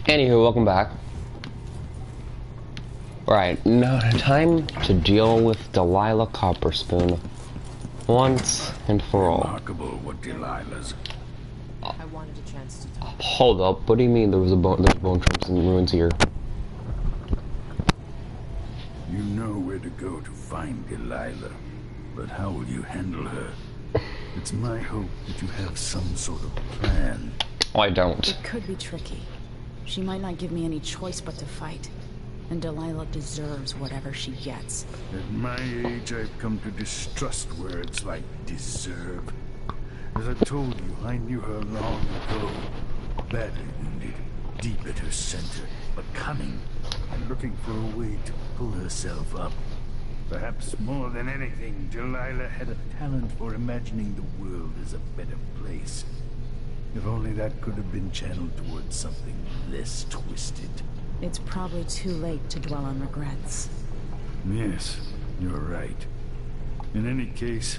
Anywho, welcome back. Right, now time to deal with Delilah Copperspoon once and for all. Remarkable what Delilah's. I wanted a chance to talk. Hold up, what do you mean there's bone trunks and ruins here? You know where to go to find Delilah, but how will you handle her? It's my hope that you have some sort of plan. Oh, I don't. It could be tricky. She might not give me any choice but to fight. And Delilah deserves whatever she gets. At my age, I've come to distrust words like deserve. As I told you, I knew her long ago. Badly wounded, deep at her center, but cunning, and looking for a way to pull herself up. Perhaps more than anything, Delilah had a talent for imagining the world as a better place. If only that could have been channeled towards something less twisted. It's probably too late to dwell on regrets. Yes, you're right. In any case,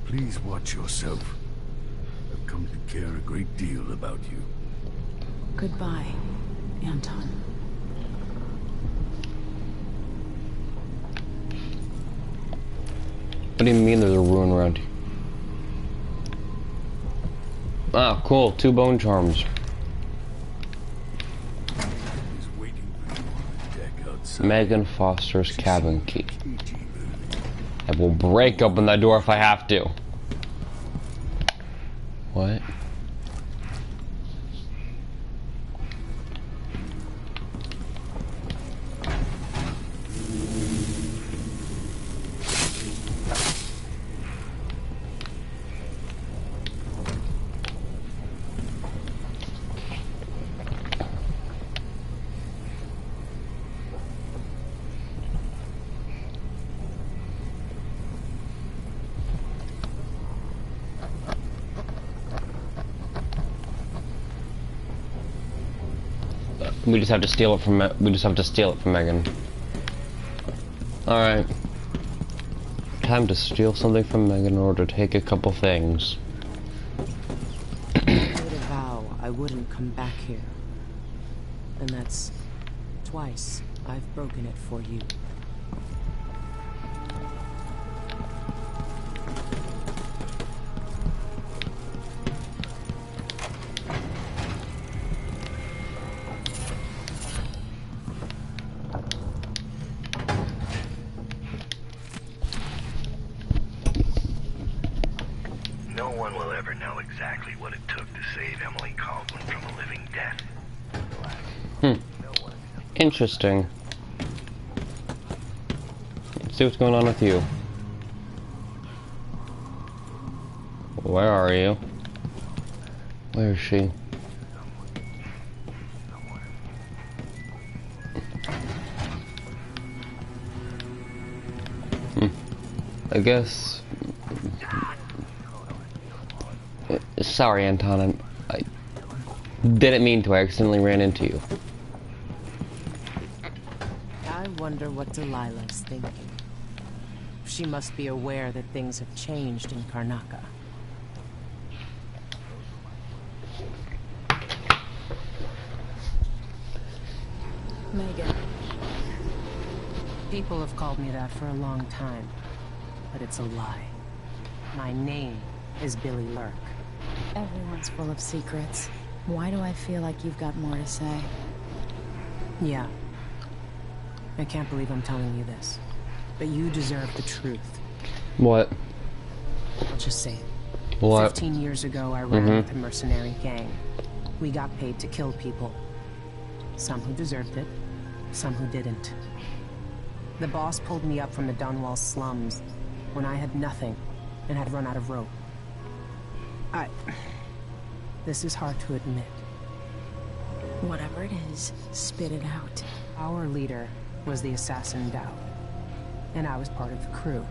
please watch yourself. I've come to care a great deal about you. Goodbye, Anton. What do you mean there's a ruin around here? Ah, cool, 2 bone charms. Megan Foster's cabin key. I will break open that door if I have to. What? We just have to steal it from Megan. Alright. Time to steal something from Megan in order to take a couple things. I made a vow I wouldn't come back here. And that's twice I've broken it for you. Interesting. Let's see what's going on with you. Where are you? Where is she? I guess. Sorry, Anton. I didn't mean to. I accidentally ran into you. I wonder what Delilah's thinking. She must be aware that things have changed in Karnaca. Megan. People have called me that for a long time, but it's a lie. My name is Billy Lurk. Everyone's full of secrets. Why do I feel like you've got more to say? Yeah. I can't believe I'm telling you this, but you deserve the truth. What? I'll just say it. What? 15 years ago, I ran with a mercenary gang. We got paid to kill people. Some who deserved it, some who didn't. The boss pulled me up from the Dunwall slums when I had nothing and had run out of rope. This is hard to admit. Whatever it is, spit it out. Our leader was the assassin Dowd, and I was part of the crew.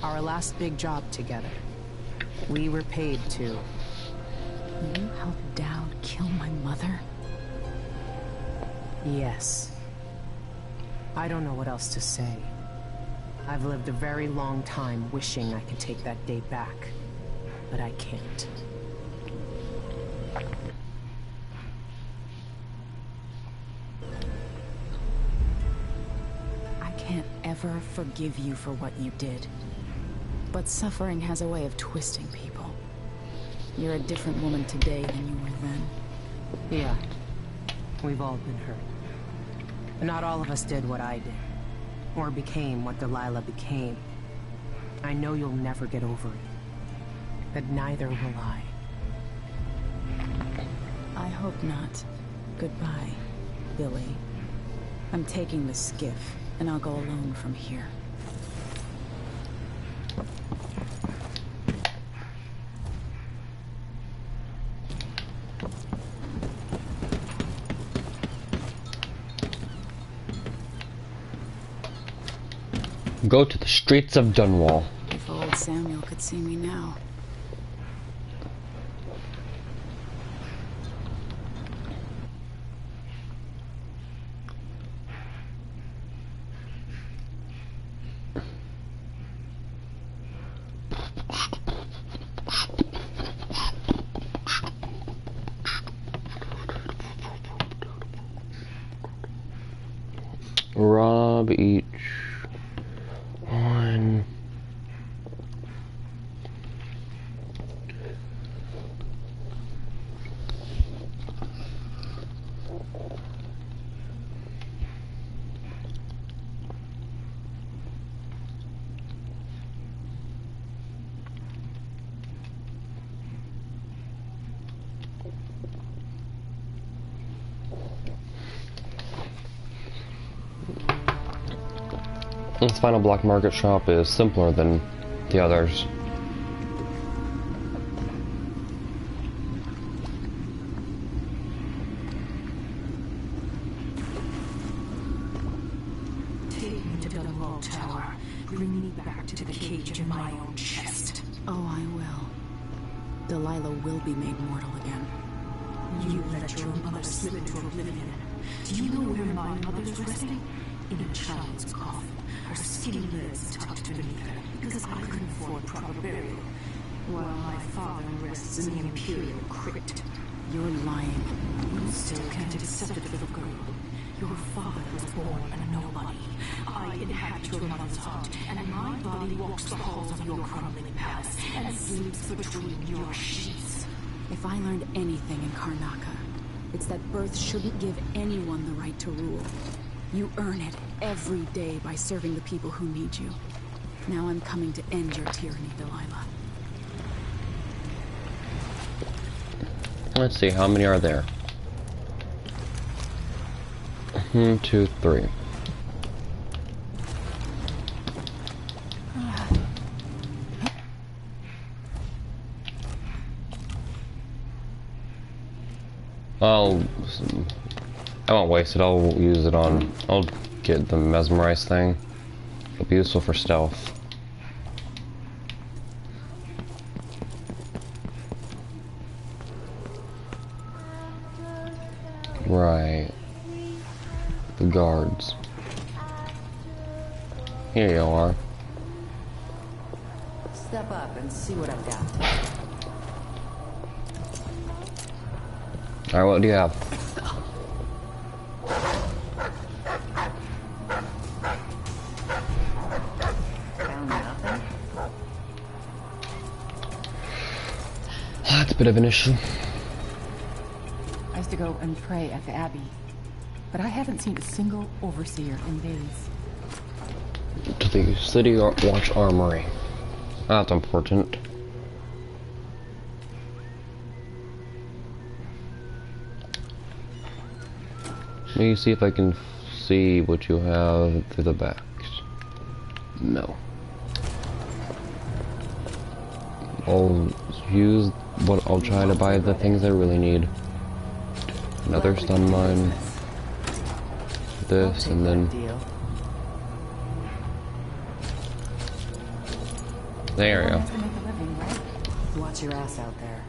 Our last big job together, we were paid to... You helped Dowd kill my mother? Yes. I don't know what else to say. I've lived a very long time wishing I could take that day back, but I can't. never forgive you for what you did. But suffering has a way of twisting people. You're a different woman today than you were then. Yeah. We've all been hurt. But not all of us did what I did. Or became what Delilah became. I know you'll never get over it. But neither will I. I hope not. Goodbye, Billy. I'm taking the skiff, and I'll go alone from here. Go to the streets of Dunwall. If old Samuel could see me now. Rob each one. This final black market shop is simpler than the others. Take me to the Dunwall Tower. Bring me back to the cage in my own chest. Oh, I will. Delilah will be made mortal again. You let your mother slip into oblivion. Do you know where my mother's resting? In a child's coffin. Her skinny legs tucked beneath her, because I couldn't afford proper burial, while my father rests in the Imperial crypt. You're lying. You still can't accept it, little girl. Your father was born a nobody. I inhabit your mother's heart, and my body walks the halls of your crumbling palace, and sleeps between your sheets. If I learned anything in Karnaca, it's that birth shouldn't give anyone the right to rule. You earn it every day by serving the people who need you. Now I'm coming to end your tyranny, Delilah. Let's see, how many are there? 1, 2, 3. I won't waste it, I'll use it on, I'll get the mesmerize thing. It'll be useful for stealth. Right. The guards. Here you are. Step up and see what I've got. Alright, what do you have? Found nothing? That's a bit of an issue. I used to go and pray at the Abbey, but I haven't seen a single overseer in days. To the City Watch Armory. That's important. Let me see if I can see what you have through the backs. No. I'll use what I'll try to buy the things I really need. Another stun mine. This and then there we go. Watch your ass out there.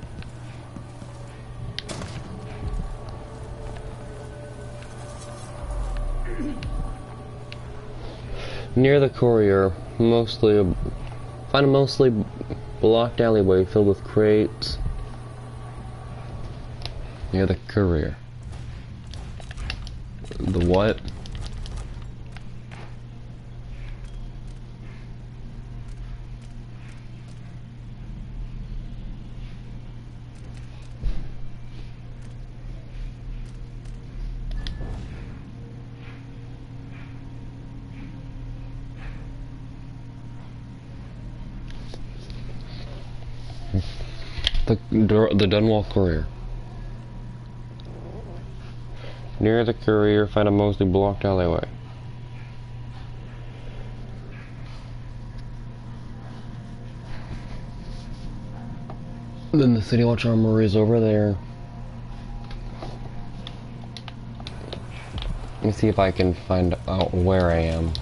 Near the courier, find a mostly blocked alleyway filled with crates. Near the courier. The what? The Dunwall Courier. Near the courier, find a mostly blocked alleyway. Then the City Watch Armory is over there. Let me see if I can find out where I am.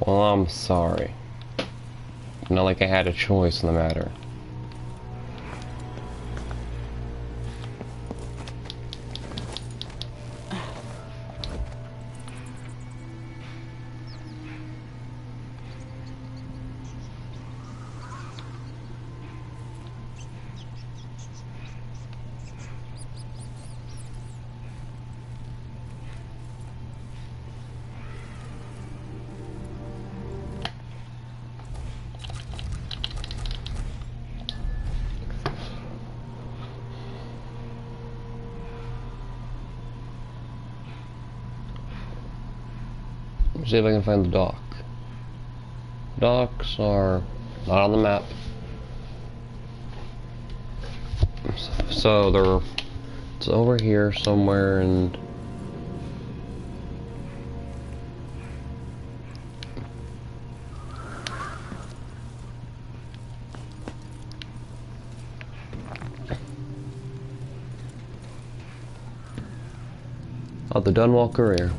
Well, I'm sorry. Not like I had a choice in the matter. See if I can find the dock. Docks are not on the map. So it's over here somewhere, and oh, the Dunwall Courier.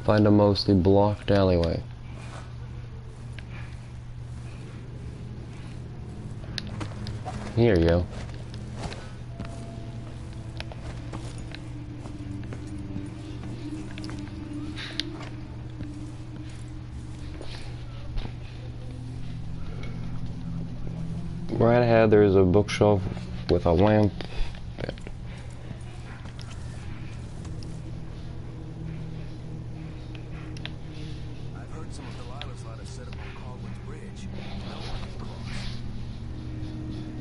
Find a mostly blocked alleyway. Here you go. Right ahead there's a bookshelf with a lamp.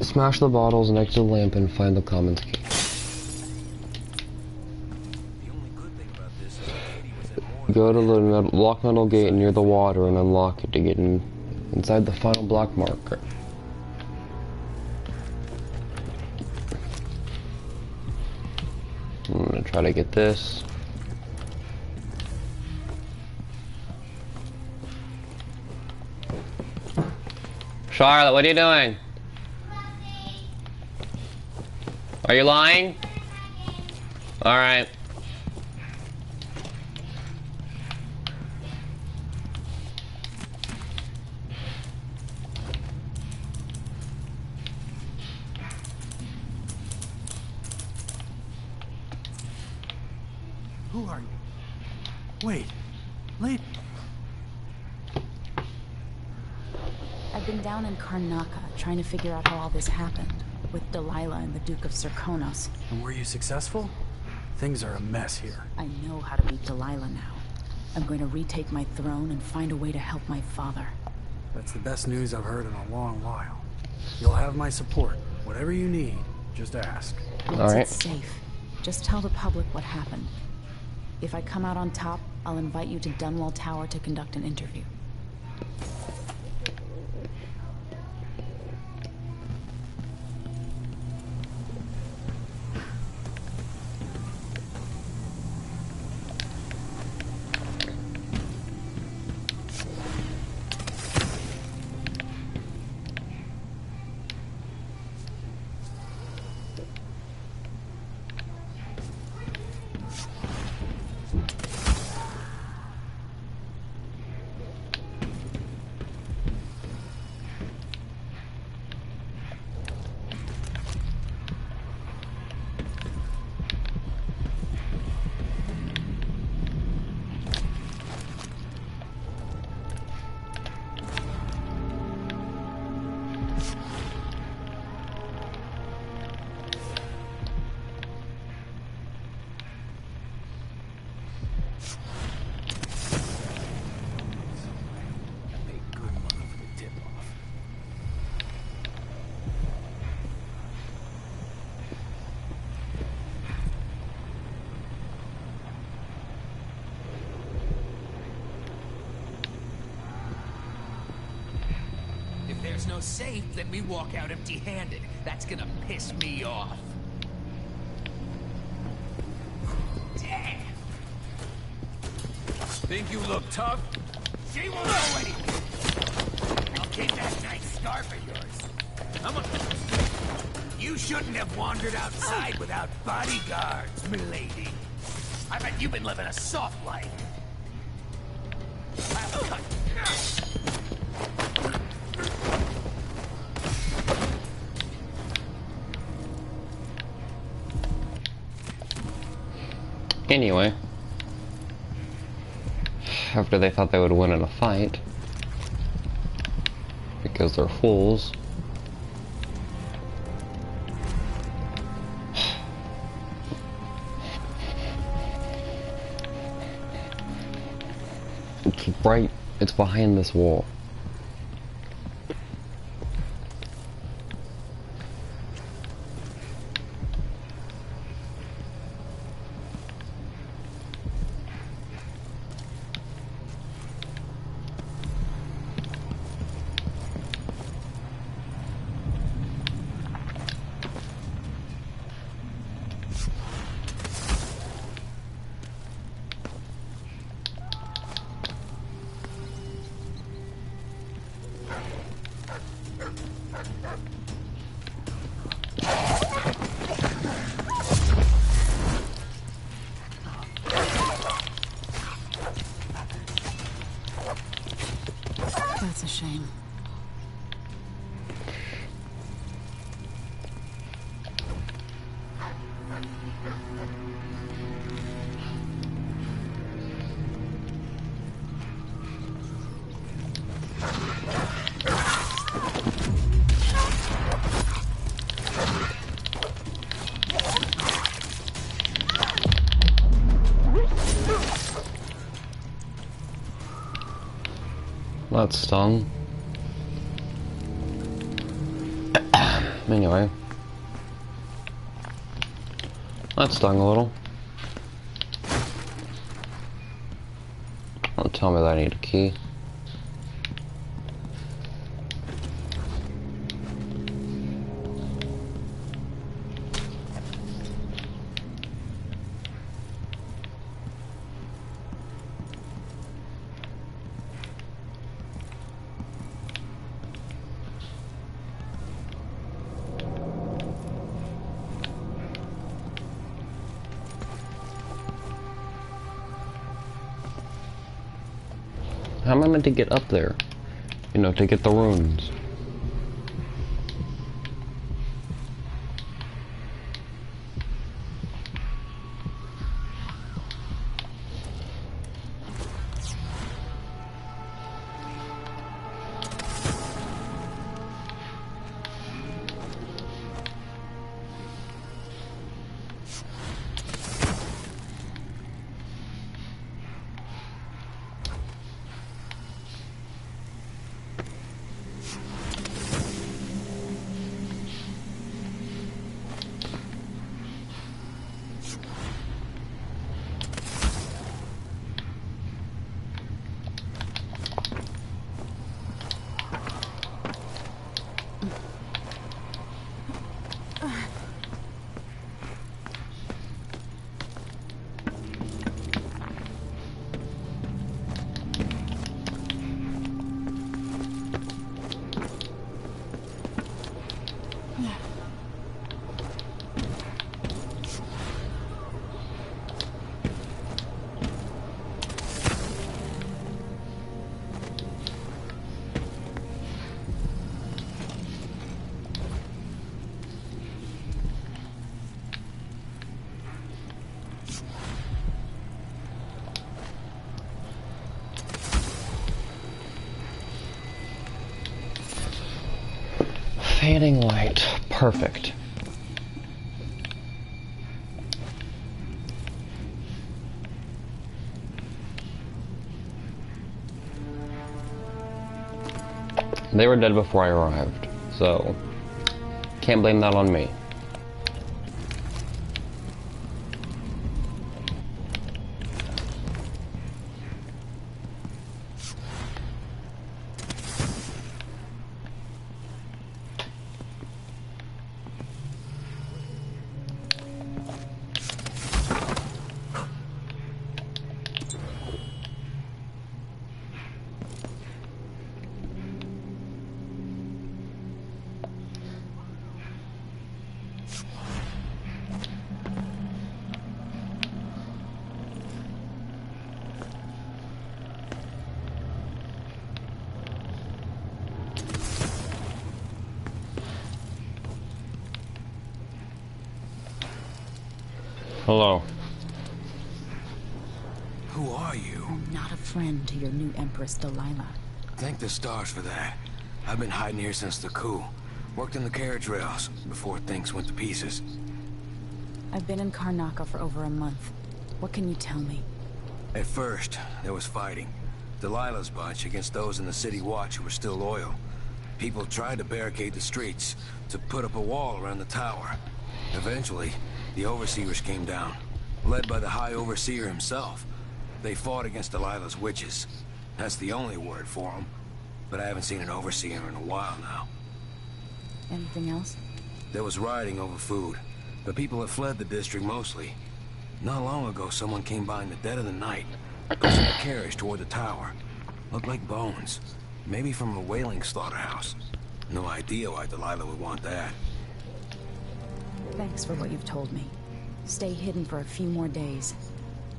Smash the bottles next to the lamp and find the commons key. Go to the locked metal gate near the water and unlock it to get inside the final block marker. I'm gonna try to get this. Charlotte, what are you doing? Are you lying? Alright. Who are you? Wait. Lady. I've been down in Karnaca trying to figure out how all this happened, with Delilah and the Duke of Serkonos. And were you successful? Things are a mess here. I know how to beat Delilah now. I'm going to retake my throne and find a way to help my father. That's the best news I've heard in a long while. You'll have my support. Whatever you need, just ask. Once it's safe, just tell the public what happened. If I come out on top, I'll invite you to Dunwall Tower to conduct an interview. safe, then we walk out empty-handed. That's gonna piss me off. Damn! Think you look tough? She won't know anything. I'll keep that nice scarf of yours. You shouldn't have wandered outside without bodyguards, milady. I bet you've been living a soft life. I'll cut. Anyway, after they thought they would win in a fight, because they're fools, it's behind this wall. That's a shame. That stung. Anyway. That stung a little. Don't tell me that I need a key. How am I meant to get up there? You know, to get the runes. Fading light. Perfect. They were dead before I arrived, so can't blame that on me. Hello. Who are you? I'm not a friend to your new Empress Delilah. Thank the stars for that. I've been hiding here since the coup. Worked in the carriage rails before things went to pieces. I've been in Karnaca for over a month. What can you tell me? At first, there was fighting. Delilah's bunch against those in the city watch who were still loyal. People tried to barricade the streets, to put up a wall around the tower. Eventually, the overseers came down, led by the High Overseer himself. They fought against Delilah's witches. That's the only word for them. But I haven't seen an overseer in a while now. Anything else? There was rioting over food, but people have fled the district mostly. Not long ago, someone came by in the dead of the night, pushing a carriage toward the tower. Looked like bones. Maybe from a whaling slaughterhouse. No idea why Delilah would want that. Thanks for what you've told me. Stay hidden for a few more days.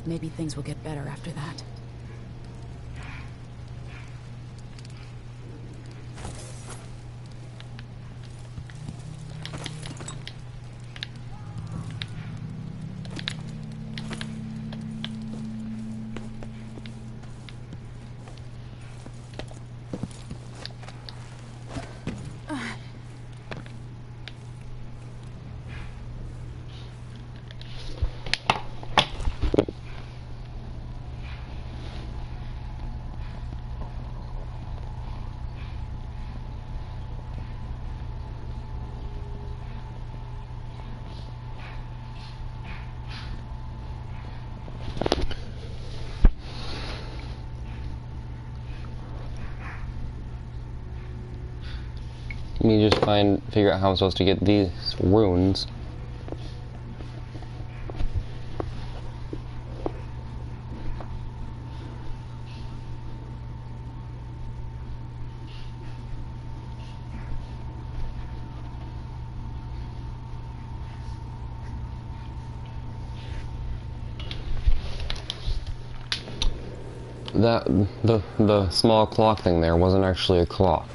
Maybe things will get better after that. Let me just figure out how I'm supposed to get these runes. That the small clock thing there wasn't actually a clock.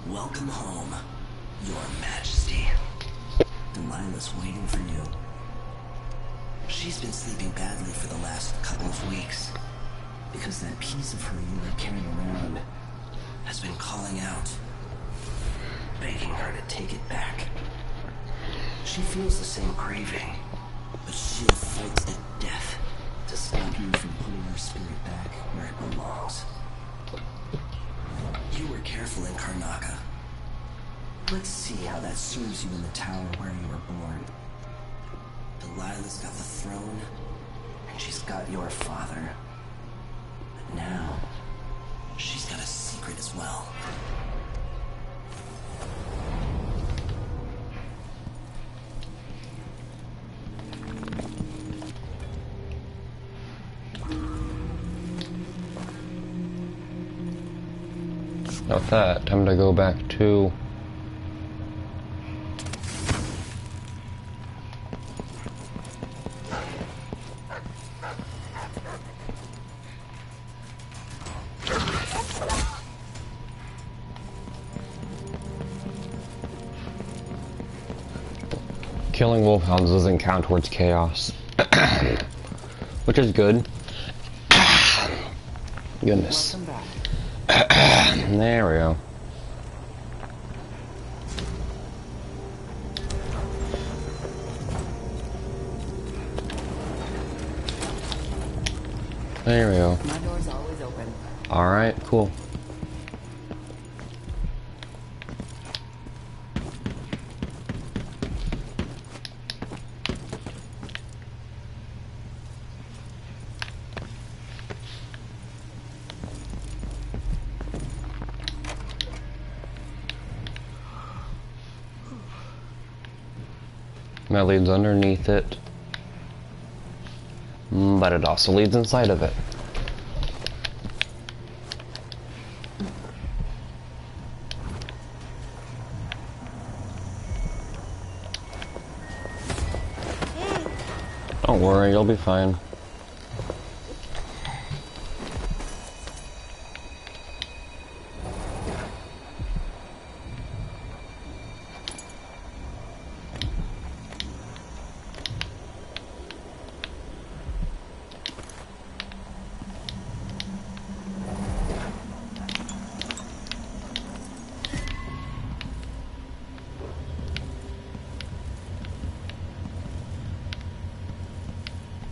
Welcome home, Your Majesty. Delilah's waiting for you. She's been sleeping badly for the last couple of weeks, because that piece of her you were carrying around has been calling out, begging her to take it back. She feels the same craving, but she'll fight to death to stop you from putting her spirit back where it belongs. You were careful in Karnaca. Let's see how that serves you in the tower where you were born. Delilah's got the throne, and she's got your father. But now, she's got a secret as well. With that, time to go back to killing wolfhounds doesn't count towards chaos. Which is good. Goodness. There we go. There we go. My door's always open. Alright, cool. That leads underneath it. But it also leads inside of it. Don't worry, you'll be fine.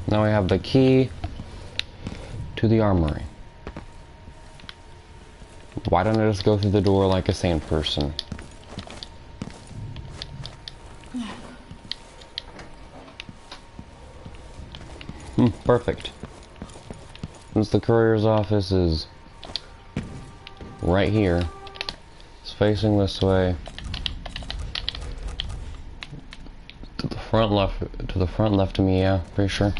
Now we have the key to the armory. Why don't I just go through the door like a sane person? Perfect. Since the courier's office is right here, it's facing this way. To the front left of me, yeah, pretty sure.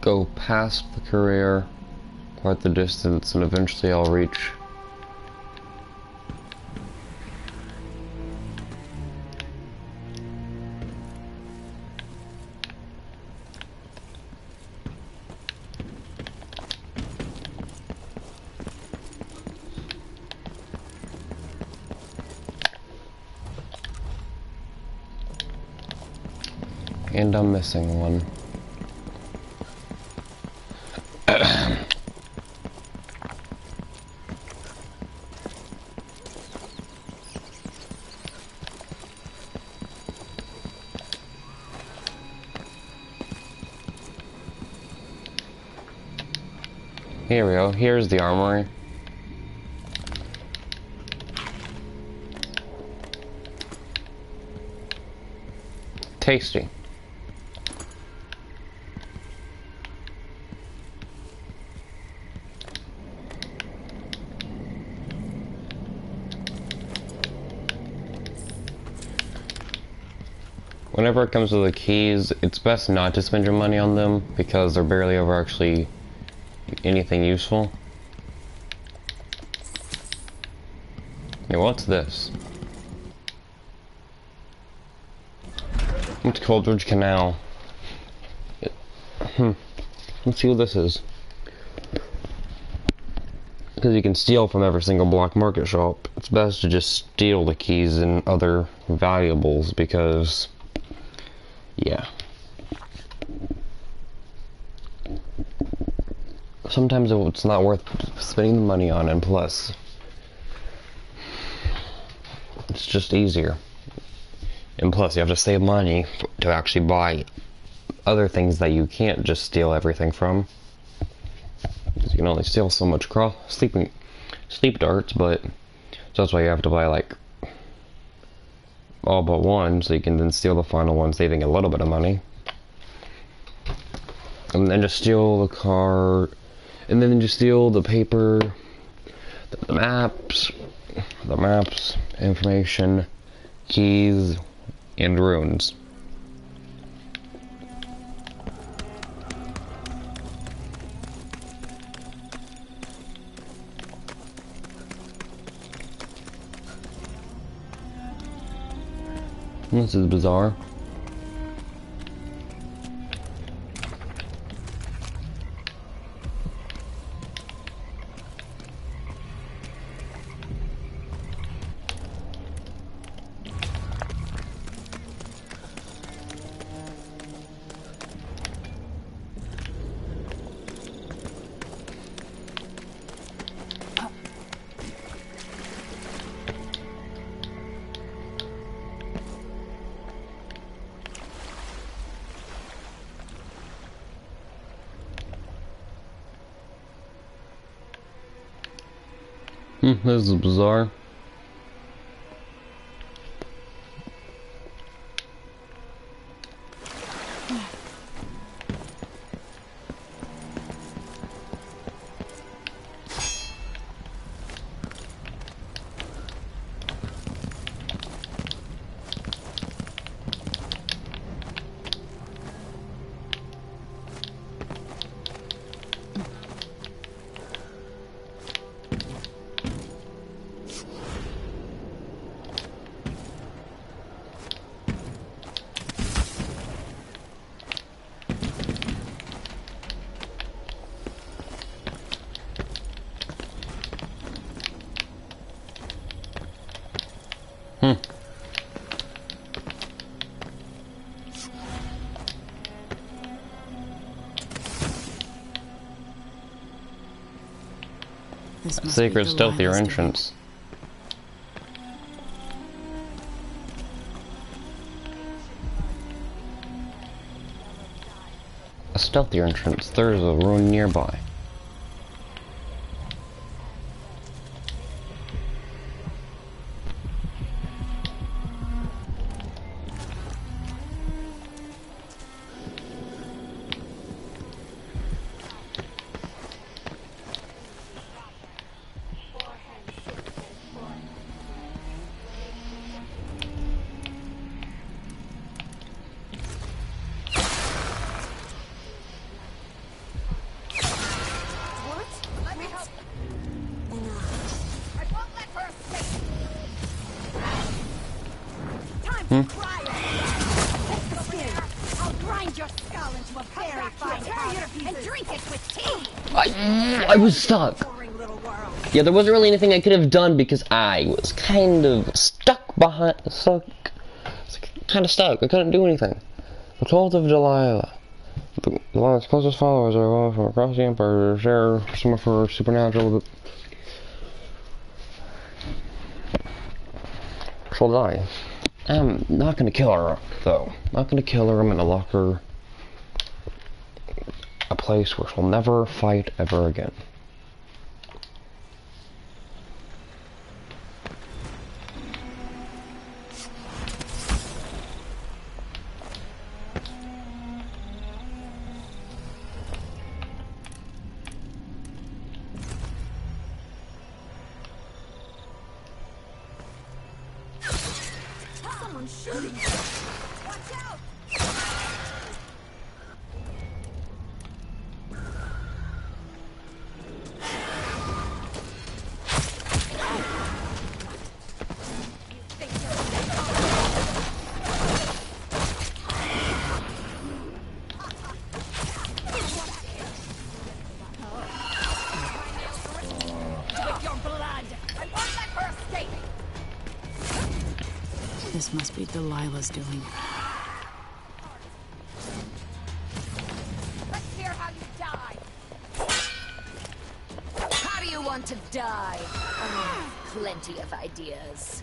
Go past the courier, quite the distance, and eventually I'll reach. And I'm missing one. Here we go, here's the armory. Tasty. Whenever it comes to the keys, it's best not to spend your money on them because they're barely ever actually anything useful. Hey, what's this? It's Coldridge Canal. Let's see what this is. Because you can steal from every single block market shop, it's best to just steal the keys and other valuables because, yeah. Sometimes it's not worth spending the money on, and plus, it's just easier. And plus, you have to save money to actually buy other things that you can't just steal everything from. You can only steal so much sleep darts, but so that's why you have to buy like all but one, so you can then steal the final one, saving a little bit of money. And then just steal the car, and then just steal the paper, the maps, information, keys, and runes. This is bizarre. This is bizarre. This must Secret, be stealthier Delilah's entrance. A stealthier entrance. There is a ruin nearby. I was stuck. Yeah, there wasn't really anything I could have done because I was kind of kind of stuck. I couldn't do anything. The cult of Delilah. Delilah's closest followers are all from across the Empire. Share some of her supernatural. She'll die. I'm not gonna kill her, though. Not gonna kill her. I'm gonna lock her a place where she'll never fight ever again. This must be Delilah's doing. Let's hear how you die. How do you want to die? Plenty of ideas.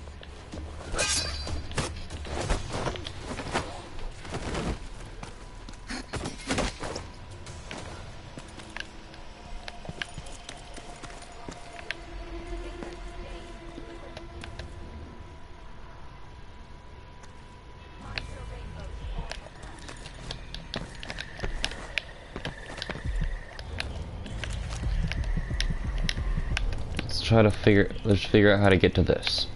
Let's figure out how to get to this.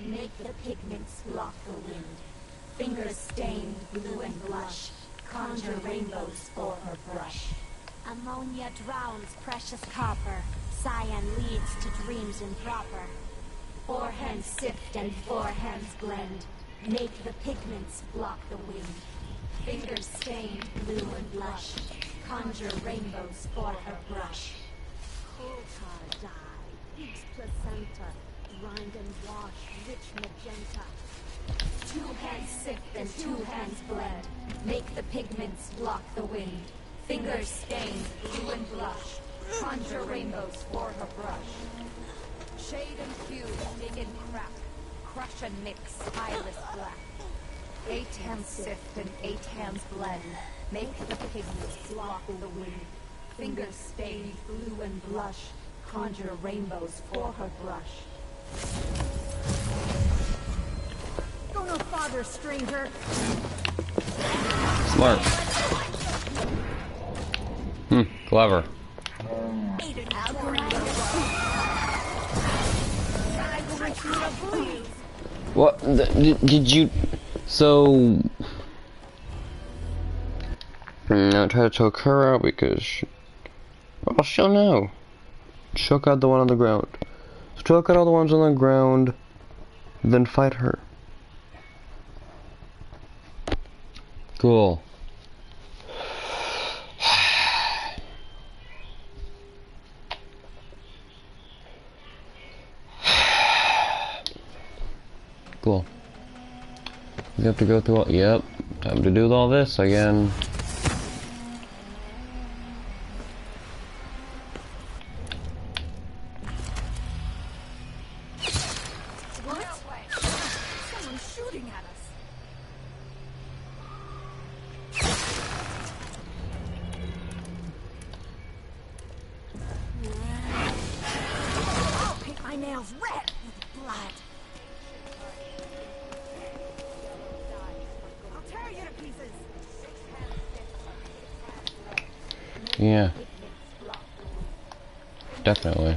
Make the pigments block the wind. Fingers stained blue and blush. Conjure rainbows for her brush. Ammonia drowns precious copper. Cyan leads to dreams improper. Four hands sift and four hands blend. Make the pigments block the wind. Fingers stained blue and blush. Conjure rainbows for her brush. Coal tar dye. Pig's placenta. Grind and wash. Rich magenta. Two hands sift and two hands blend. Make the pigments block the wind. Fingers stained blue and blush. Conjure rainbows for her brush. Shade and hue, dig and crack. Crush and mix, eyeless black. 8 hands sift and 8 hands blend. Make the pigments block the wind. Fingers stained blue and blush. Conjure rainbows for her brush. Go no farther, stranger. Smart. Clever. What? Did you... So... I tried to choke her out because Oh, she'll know. Choke out the one on the ground. So choke out all the ones on the ground, then fight her. Cool. Cool. You have to go through all, yep, time to do all this again. What? Someone's shooting at us. I'll paint my nails red with blood. I'll tear you to pieces. Yeah. Definitely.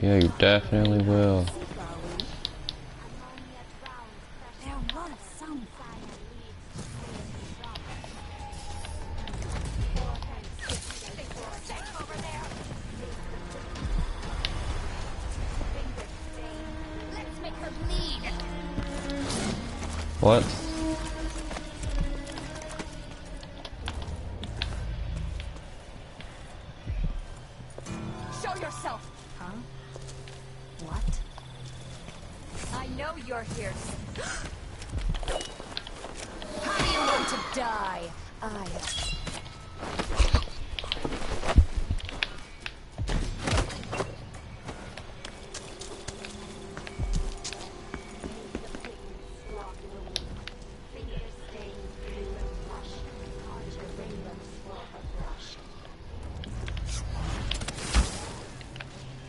Yeah, you definitely will. There was some Let's make her bleed. What? Show yourself. Huh? What? I know you're here. How do you want to die?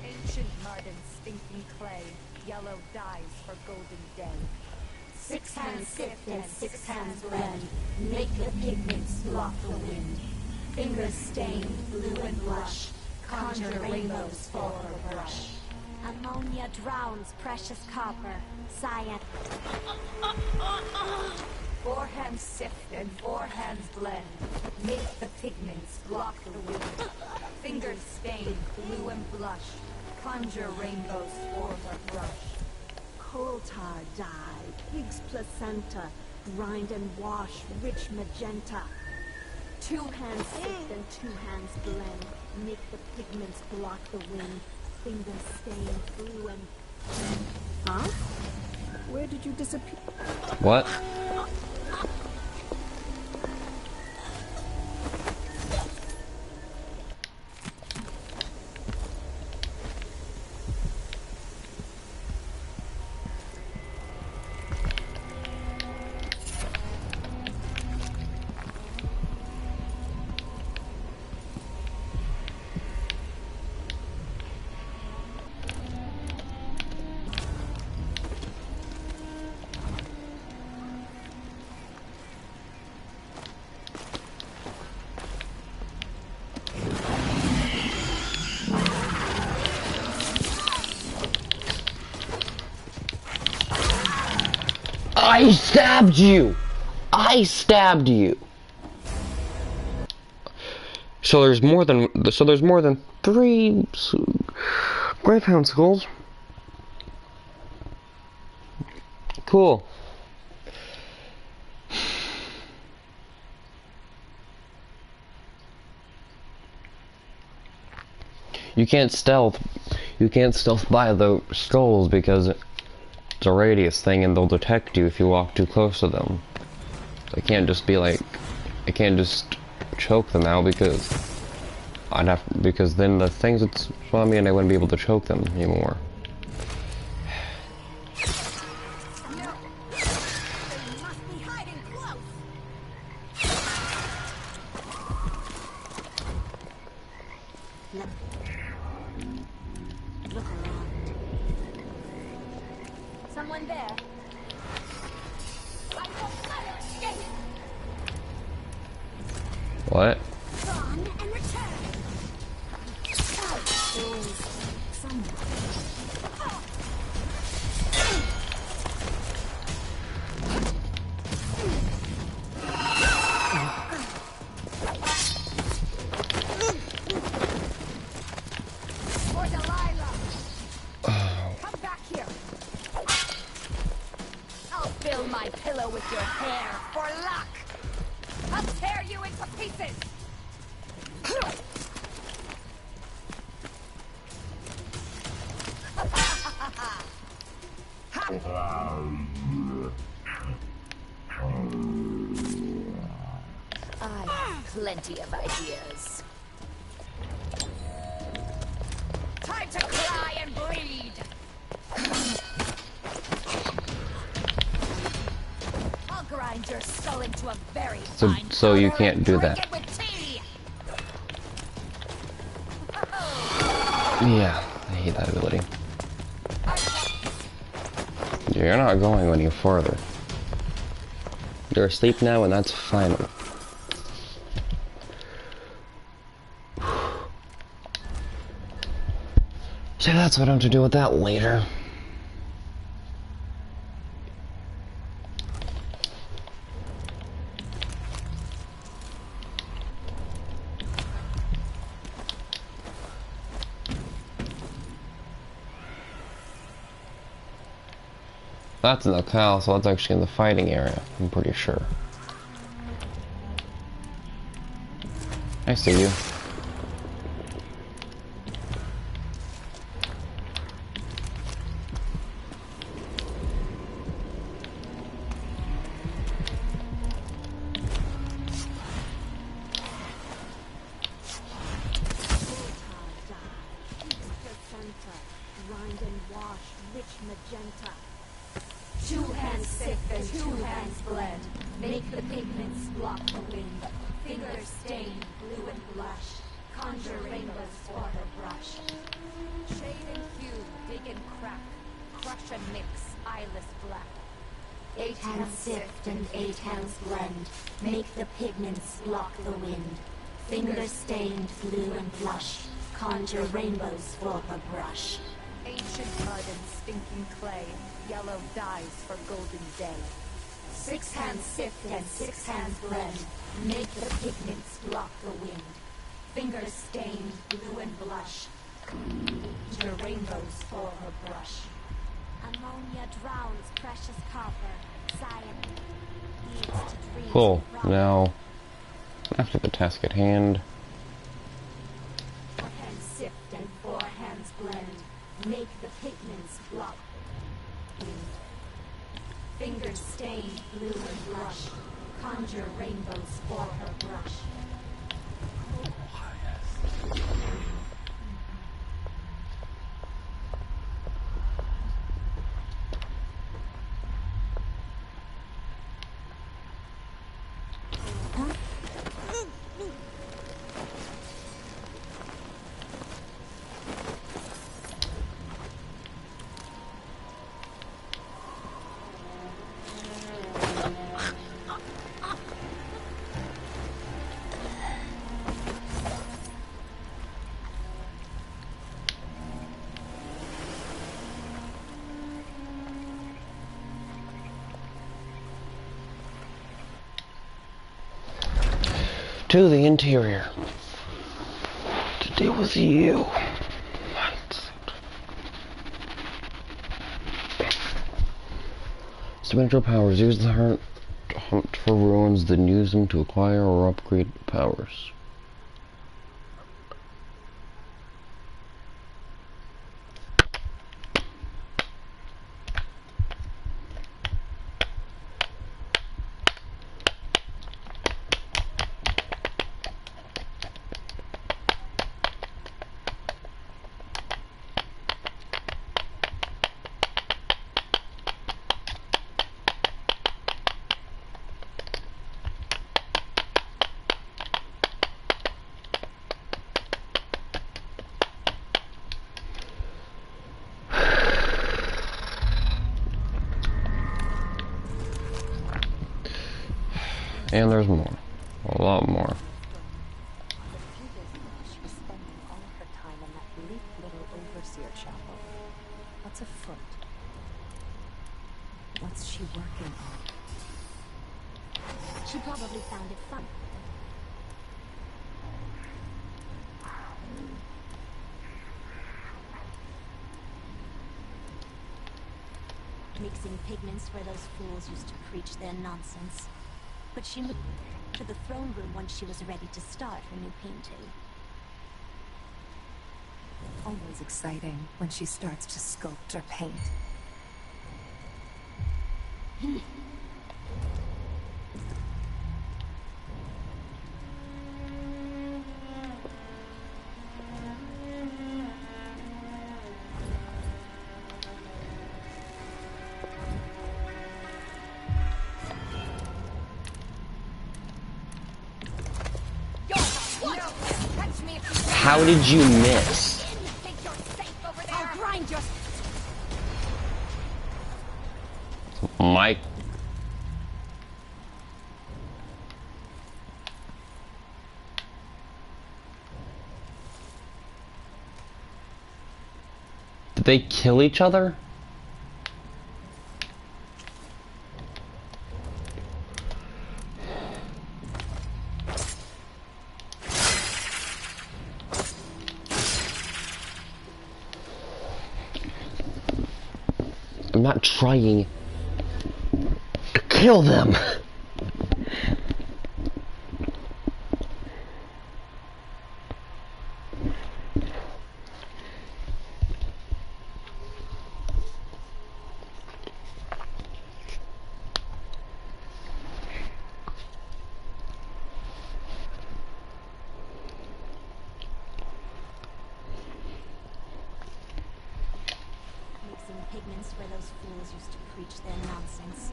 Ancient Marden stinking clay, yellow dyes for golden day. 6 hands sift and 6 hands blend. Make the pigments block the wind. Fingers stained blue and blush. Conjure rainbows for her brush. Ammonia drowns precious copper. Cyan. 4 hands sift and 4 hands blend. Make the pigments block the wind. Fingers stained blue and blush. Conjure rainbows for her brush. Coal tar dye. Pig's placenta. Grind and wash rich magenta. 2 hands sift and 2 hands blend. Make the pigments block the wind. Fingers stained blue and... Huh? Where did you disappear? What? I stabbed you! I stabbed you! So there's more than 3 Gravehound skulls. Cool. You can't stealth by the skulls because it's a radius thing and they'll detect you if you walk too close to them. So I can't just be like, I can't just choke them out because because then the things would spawn me and I wouldn't be able to choke them anymore. Someone there? I won't let her escape! What? Gone and return! plenty of ideas. Time to cry and bleed! I'll grind your skull into a very fine So you powder can't and do drink that. it with tea! Yeah, I hate that ability. You're not going any further. You're asleep now, and that's final. So that's what I'm to do with that later. That's in the cow, so that's actually in the fighting area, I'm pretty sure. I see you. Grind and wash, rich magenta. 2 hands sift and 2 hands blend. Make the pigments block the wind. Fingers stained blue and blush. Conjure rainbows for her brush. Shade and hue, dig and crack. Crush and mix, eyeless black. 8 hands sift and 8 hands blend. Make the pigments block the wind. Fingers stained blue and blush. Conjure rainbows for her brush. Ancient mud and stinking clay. Yellow dyes for golden day. 6 hands sift and 6 hands blend. Make the pigments block the wind. Fingers stained blue and blush. Conjure rainbows for her brush. Ammonia drowns precious copper. Cyanide leads to dreams. Cool. Now, after the task at hand. 4 hands sift and 4 hands blend. Make the pigments block. Fingers stained blue and blush. Conjure rainbows for her brush. To the interior. To deal with you. Supernatural powers. Use the hunt for ruins, then use them to acquire or upgrade powers. And there's more. A lot more. She was spending all her time in that bleak little overseer chapel. What's afoot? What's she working on? She probably found it fun. Mixing pigments where those fools used to preach their nonsense. But she moved to the throne room once she was ready to start her new painting. Always exciting when she starts to sculpt or paint. me if you How did you miss? think you're safe over there. I'll grind your... Mike. Did they kill each other? I'm not trying to kill them. Mixing pigments where those fools used to preach their nonsense.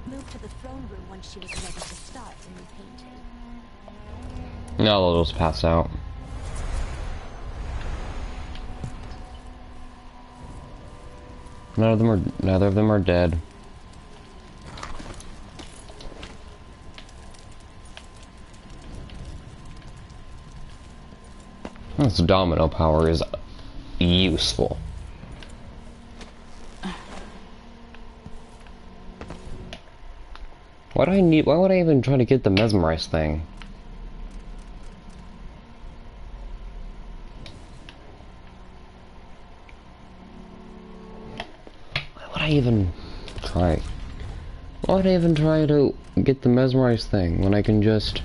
Moved to the throne room when she was ready to start the new painting. No, they'll just pass out. Neither of them are dead. This domino power is useful. Why would I even try to get the mesmerize thing? Why would I even try? Why would I even try to get the mesmerize thing when I can just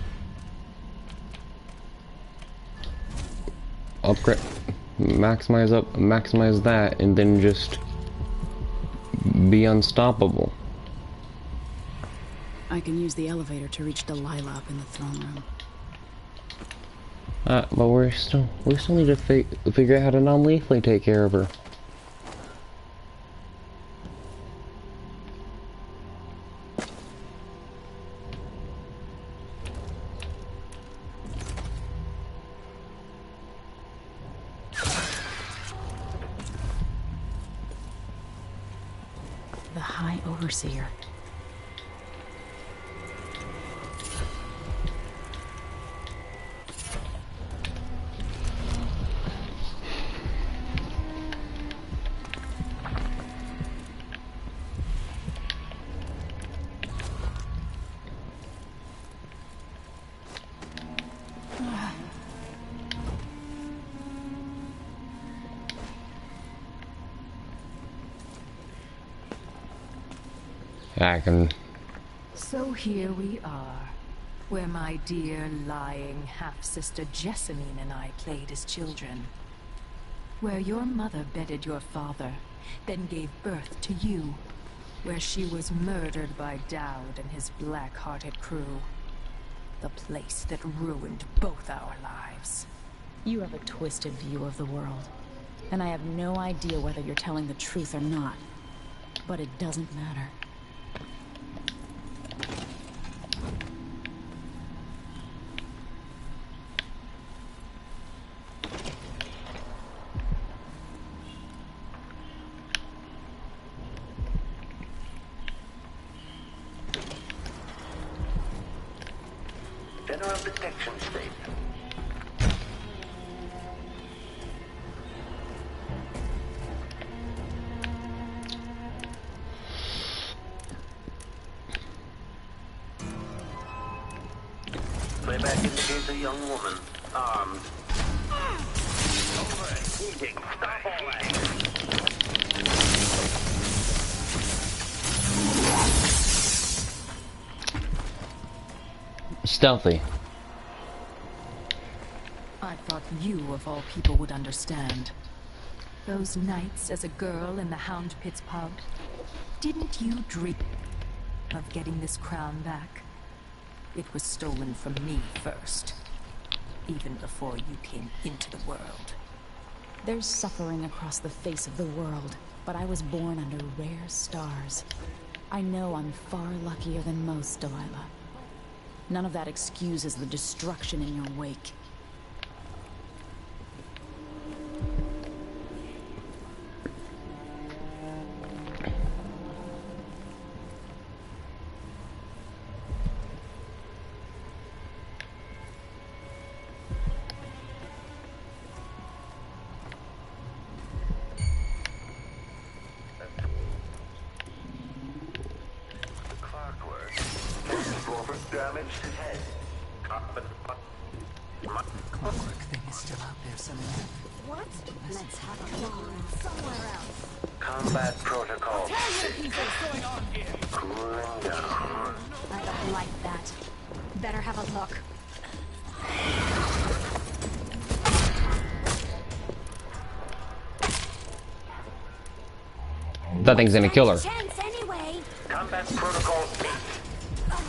upgrade, maximize that, and then just be unstoppable? I can use the elevator to reach Delilah up in the throne room. But we still need to figure out how to non-lethally take care of her. The High Overseer. I can. So here we are, where my dear lying half-sister Jessamine and I played as children. Where your mother bedded your father, then gave birth to you. Where she was murdered by Dowd and his black-hearted crew. The place that ruined both our lives. You have a twisted view of the world, and I have no idea whether you're telling the truth or not. But it doesn't matter. General protection statement. Playback indicates a young woman, armed. Over. Eating. Stop all that. Stealthy. I thought you, of all people, would understand. Those nights as a girl in the Hound Pit's pub. Didn't you dream of getting this crown back? It was stolen from me first. Even before you came into the world. There's suffering across the face of the world, but I was born under rare stars. I know I'm far luckier than most, Delilah. None of that excuses the destruction in your wake. damaged his head. Clockwork thing is still out there somewhere. What? Let's have a look somewhere else. Combat protocol. Cooling down. I don't like that. Better have a look. That thing's gonna kill her. Chance anyway. Combat protocol 8.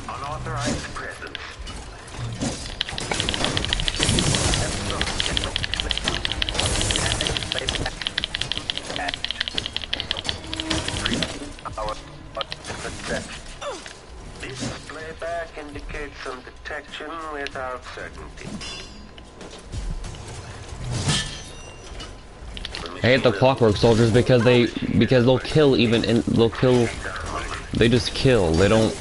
Unauthorized presence. This playback indicates some detection without certainty. I hate the clockwork soldiers because they'll kill they just kill. They don't.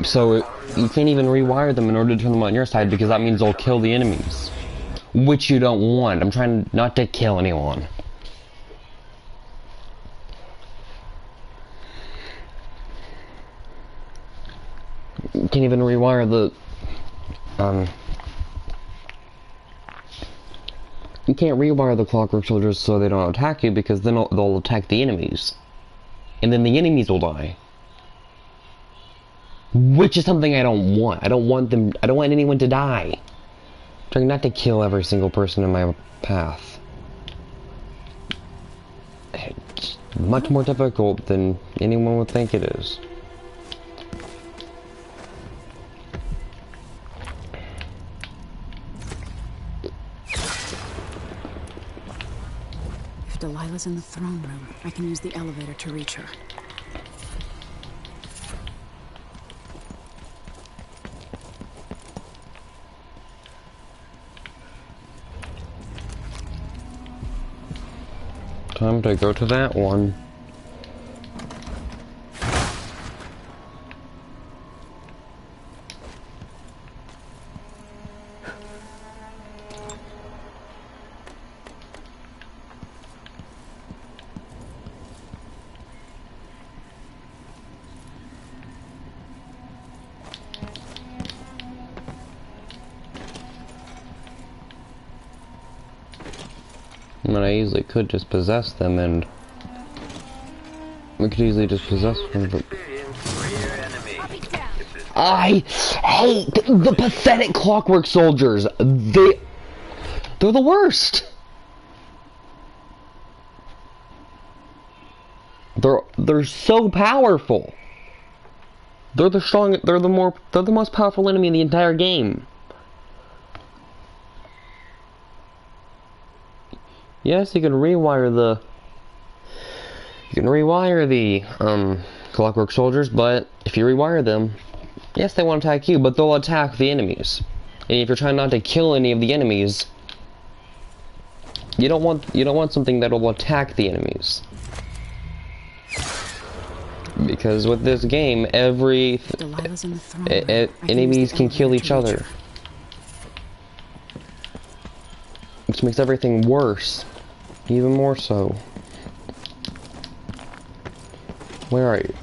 So you can't even rewire them in order to turn them on your side because that means they'll kill the enemies, which you don't want. I'm trying not to kill anyone. You can't even rewire the you can't rewire the clockwork soldiers so they don't attack you because then they'll attack the enemies. And then the enemies will die. Which is something I don't want. I don't want anyone to die. I'm trying not to kill every single person in my path. It's much more difficult than anyone would think it is. Delilah's in the throne room. I can use the elevator to reach her. Time to go to that one. I mean, I easily could just possess them, and we could easily just possess them. But I hate the pathetic clockwork soldiers. They're the worst. They're so powerful. They're the strongest. They're the most powerful enemy in the entire game. Yes, you can rewire the clockwork soldiers, but if you rewire them, yes, they won't attack you, but they'll attack the enemies. And if you're trying not to kill any of the enemies, you don't want something that'll attack the enemies. Because with this game, enemies can kill each other, which makes everything worse. Even more so. Where are you?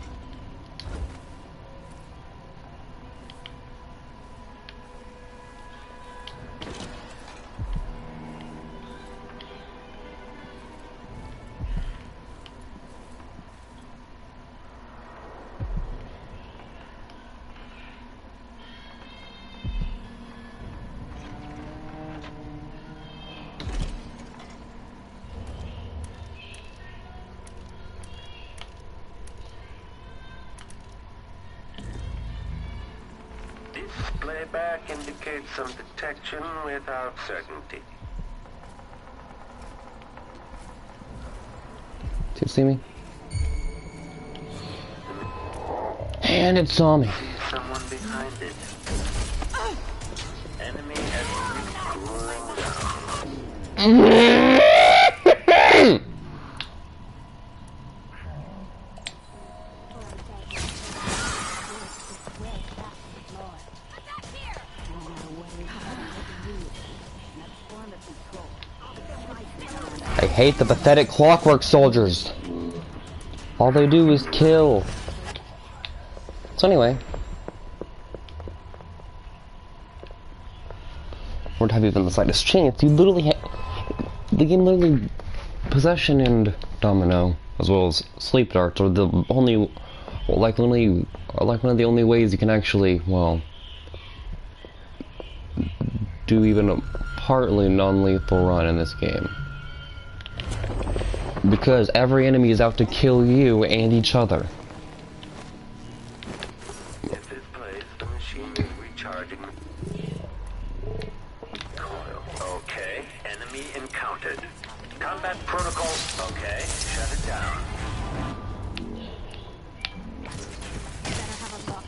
Playback indicates some detection without certainty. Did you see me? And it saw me. Someone behind it. Enemy has cooling down. I hate the pathetic clockwork soldiers. All they do is kill. So anyway, or to have even the slightest chance, you literally the game literally possession and domino, as well as sleep darts, are the only, like one of the only ways you can actually, well, do even a partly non-lethal run in this game. Because every enemy is out to kill you and each other. At this place, the machine is recharging. Coil. Okay. Enemy encountered. Combat protocol. Okay. Shut it down. Better have a look.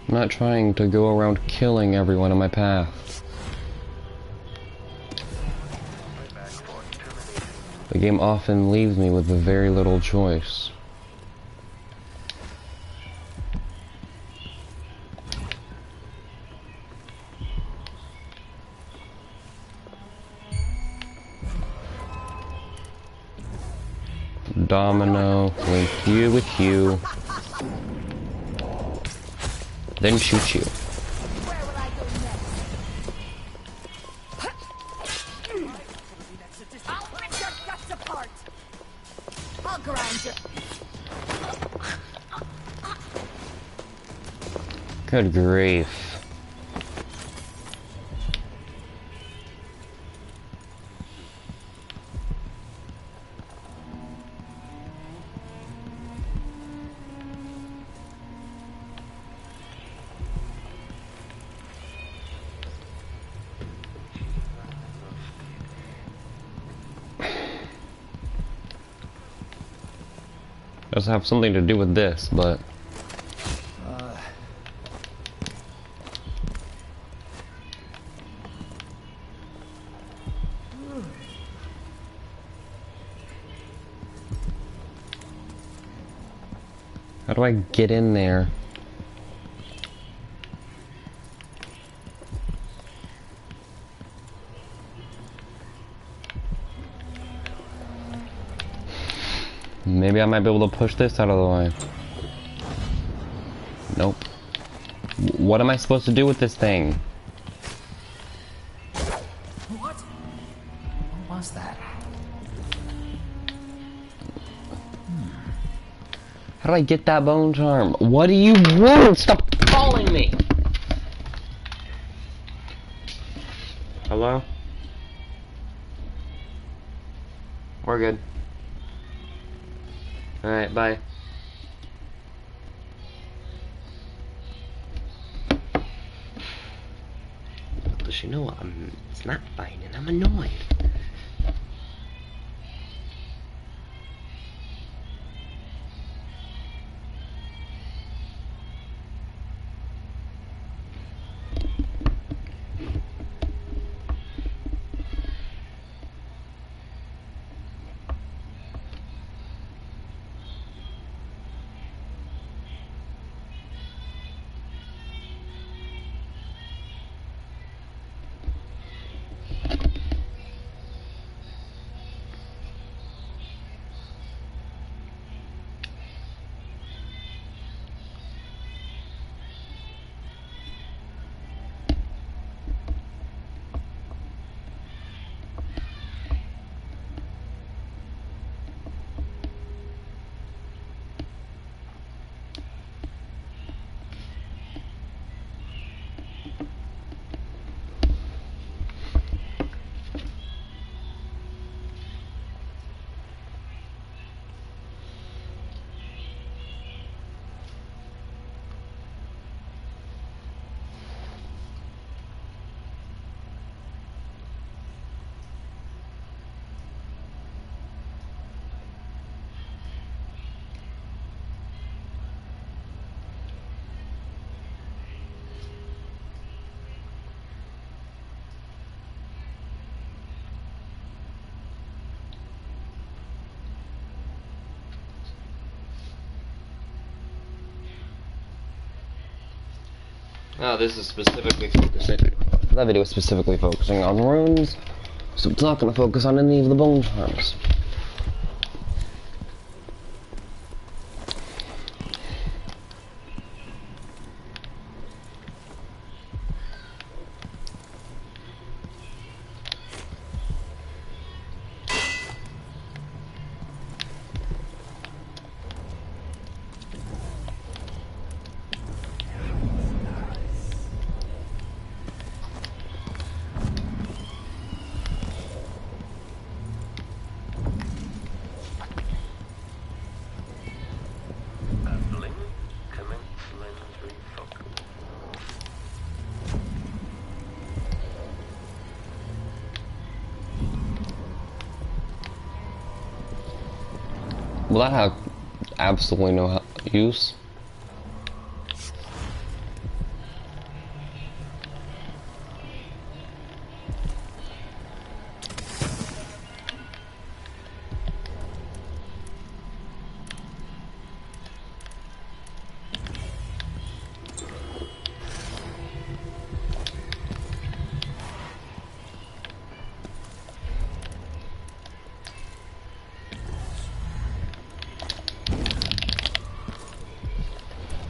I'm not trying to go around killing everyone in my path. The game often leaves me with very little choice. Domino, link you with you, then shoot you. Where will I go next? I'll rip your guts apart. I'll grind you. Good grief. Does have something to do with this, but how do I get in there? Maybe I might be able to push this out of the way. Nope. What am I supposed to do with this thing? What? What was that? How do I get that bone charm? What do you want? Stop calling me! Hello? We're good. Alright, bye. Does she know it's not fine and I'm annoyed? Oh, this is specifically focusing. That video is specifically focusing on runes, so it's not going to focus on any of the bone charms. Will that have absolutely no use?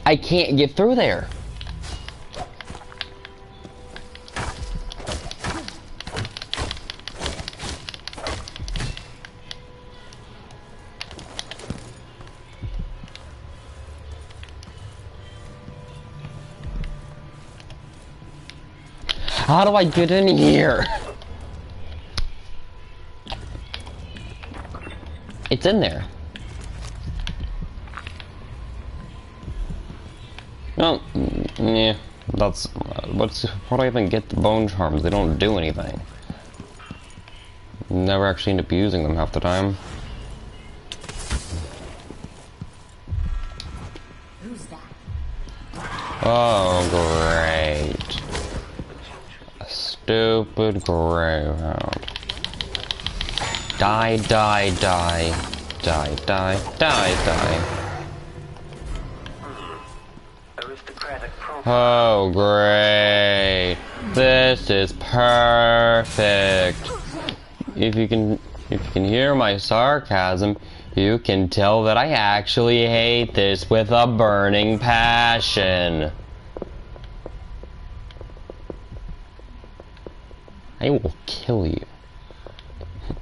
I can't get through there. How do I get in here? It's in there. No, yeah, that's, what do I even get the bone charms? They don't do anything. Never actually end up using them half the time. Who's that? Oh, great. A stupid greyhound. Die, die, die. Die, die, die, die. Oh, great. This is perfect. If you can hear my sarcasm, you can tell that I actually hate this with a burning passion. I will kill you.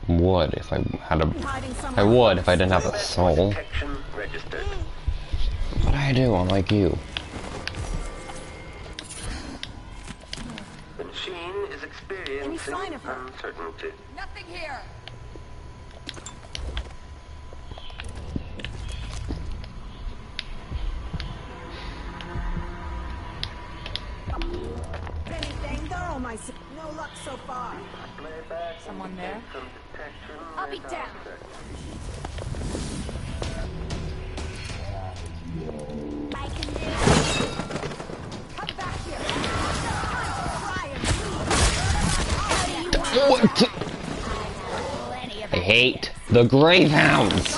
Would if I had a... I would if I didn't have a soul. But I do, unlike you. Any sign of her? Uncertainty. Nothing here. Anything? They're all my. No luck so far. Someone there? I'll be down. I can do it. Come back here. What? I hate the greyhounds.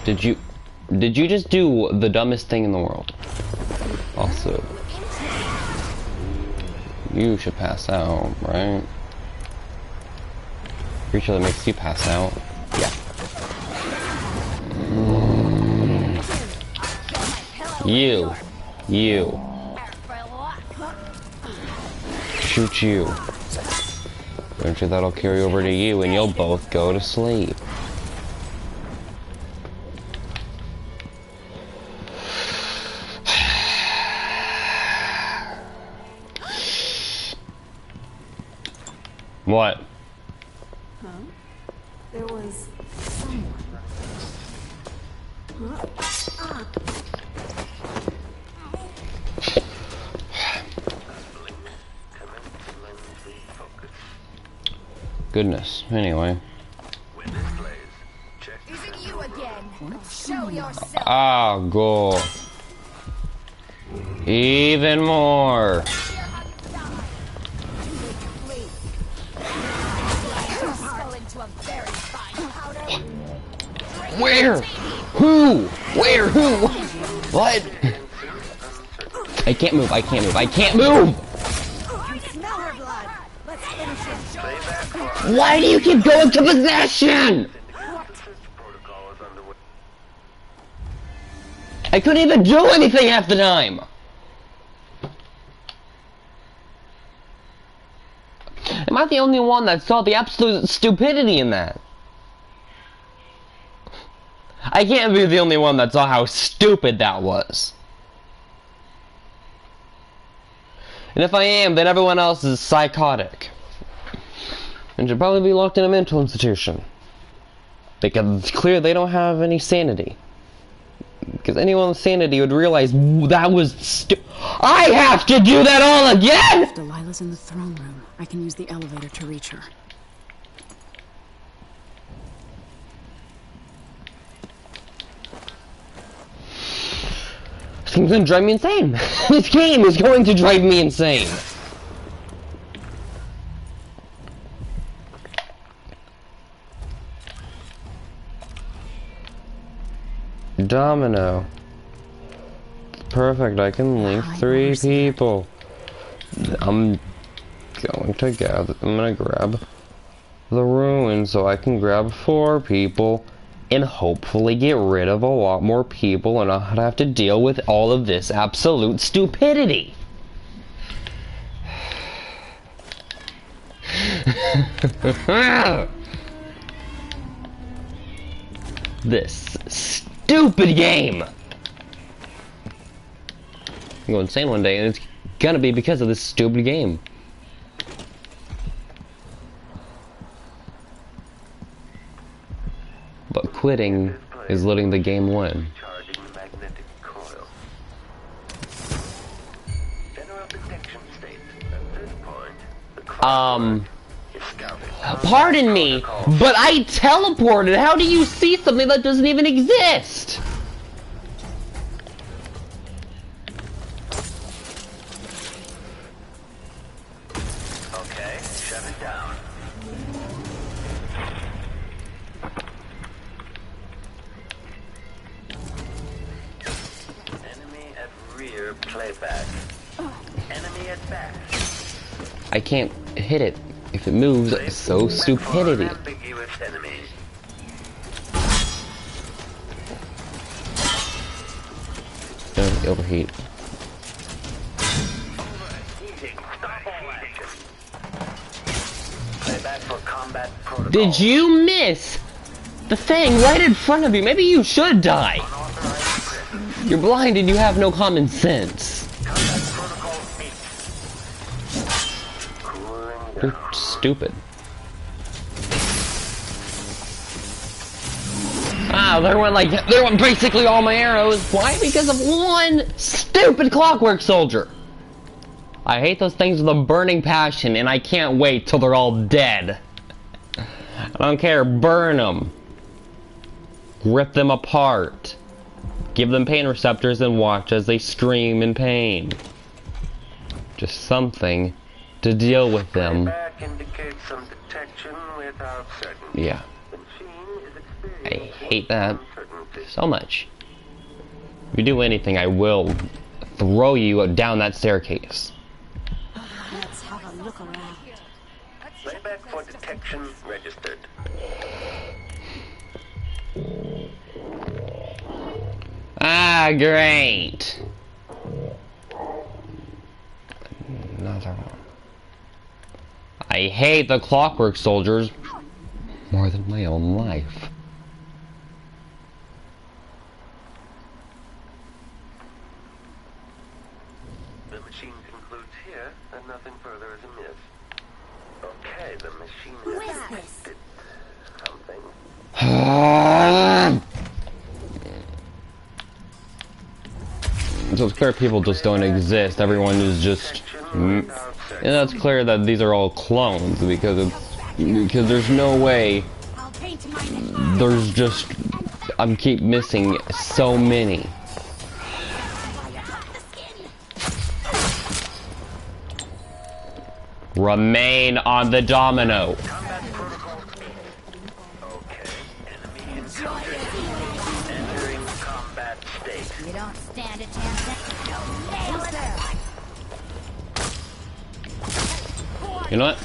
Did you just do the dumbest thing in the world? Also, you should pass out, right? Pretty sure that makes you pass out. Yeah. You. Shoot you. Eventually that'll carry over to you and you'll both go to sleep. What? Huh? There was someone. Huh? Goodness. Anyway. Isn't you again? Show yourself. Ah, go. Even more. Where? Who? Where? Who? What? I can't move. I can't move. I can't move! Why do you keep going to possession? I couldn't even do anything half the time! Am I the only one that saw the absolute stupidity in that? I can't be the only one that saw how stupid that was. And if I am, then everyone else is psychotic. And should probably be locked in a mental institution. Because it's clear they don't have any sanity. Because anyone with sanity would realize that was I have to do that all again! If Delilah's in the throne room, I can use the elevator to reach her. This game's gonna drive me insane! This game is going to drive me insane! Domino. Perfect, I can link 3 people. I'm gonna grab the ruin so I can grab 4 people and hopefully get rid of a lot more people and not have to deal with all of this absolute stupidity. This stupid game! I'll go insane one day and it's gonna be because of this stupid game. But quitting is letting the game win. Pardon me, but I teleported. How do you see something that doesn't even exist? Okay, shut it down. Enemy at rear, playback. Enemy at back. I can't hit it. If it moves, so stupidity. Don't overheat. Did you miss the thing right in front of you? Maybe you should die. You're blind and you have no common sense. You're stupid. Ah, there went basically all my arrows. Why? Because of one stupid clockwork soldier. I hate those things with a burning passion, and I can't wait till they're all dead. I don't care. Burn them. Rip them apart. Give them pain receptors and watch as they scream in pain. Just something to deal with them. Yeah. I hate that so much. If you do anything, I will throw you down that staircase. Let's have a look around. Playback for detection registered. Ah, great. Another one. I hate the clockwork soldiers more than my own life. The machine concludes here, and nothing further is amiss. Okay, the machine did something. So it's clear people just don't exist. Everyone is just... And that's clear that these are all clones because there's no way there's just... I keep missing so many. Remain on the domino. stand a chance. Nail it. You know what?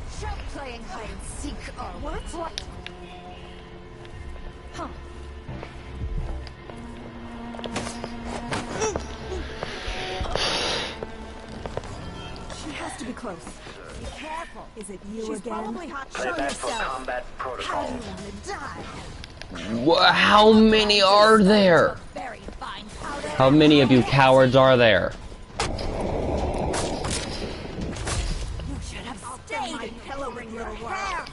Stop playing hide and seek or what? Huh. She has to be close. Be careful. Is it you She's again? probably hot. Show Playback for yourself. combat How do protocols. you want to die? How many are there? Very fine powder. How many of you cowards are there? You should have stayed my pillowing little hair.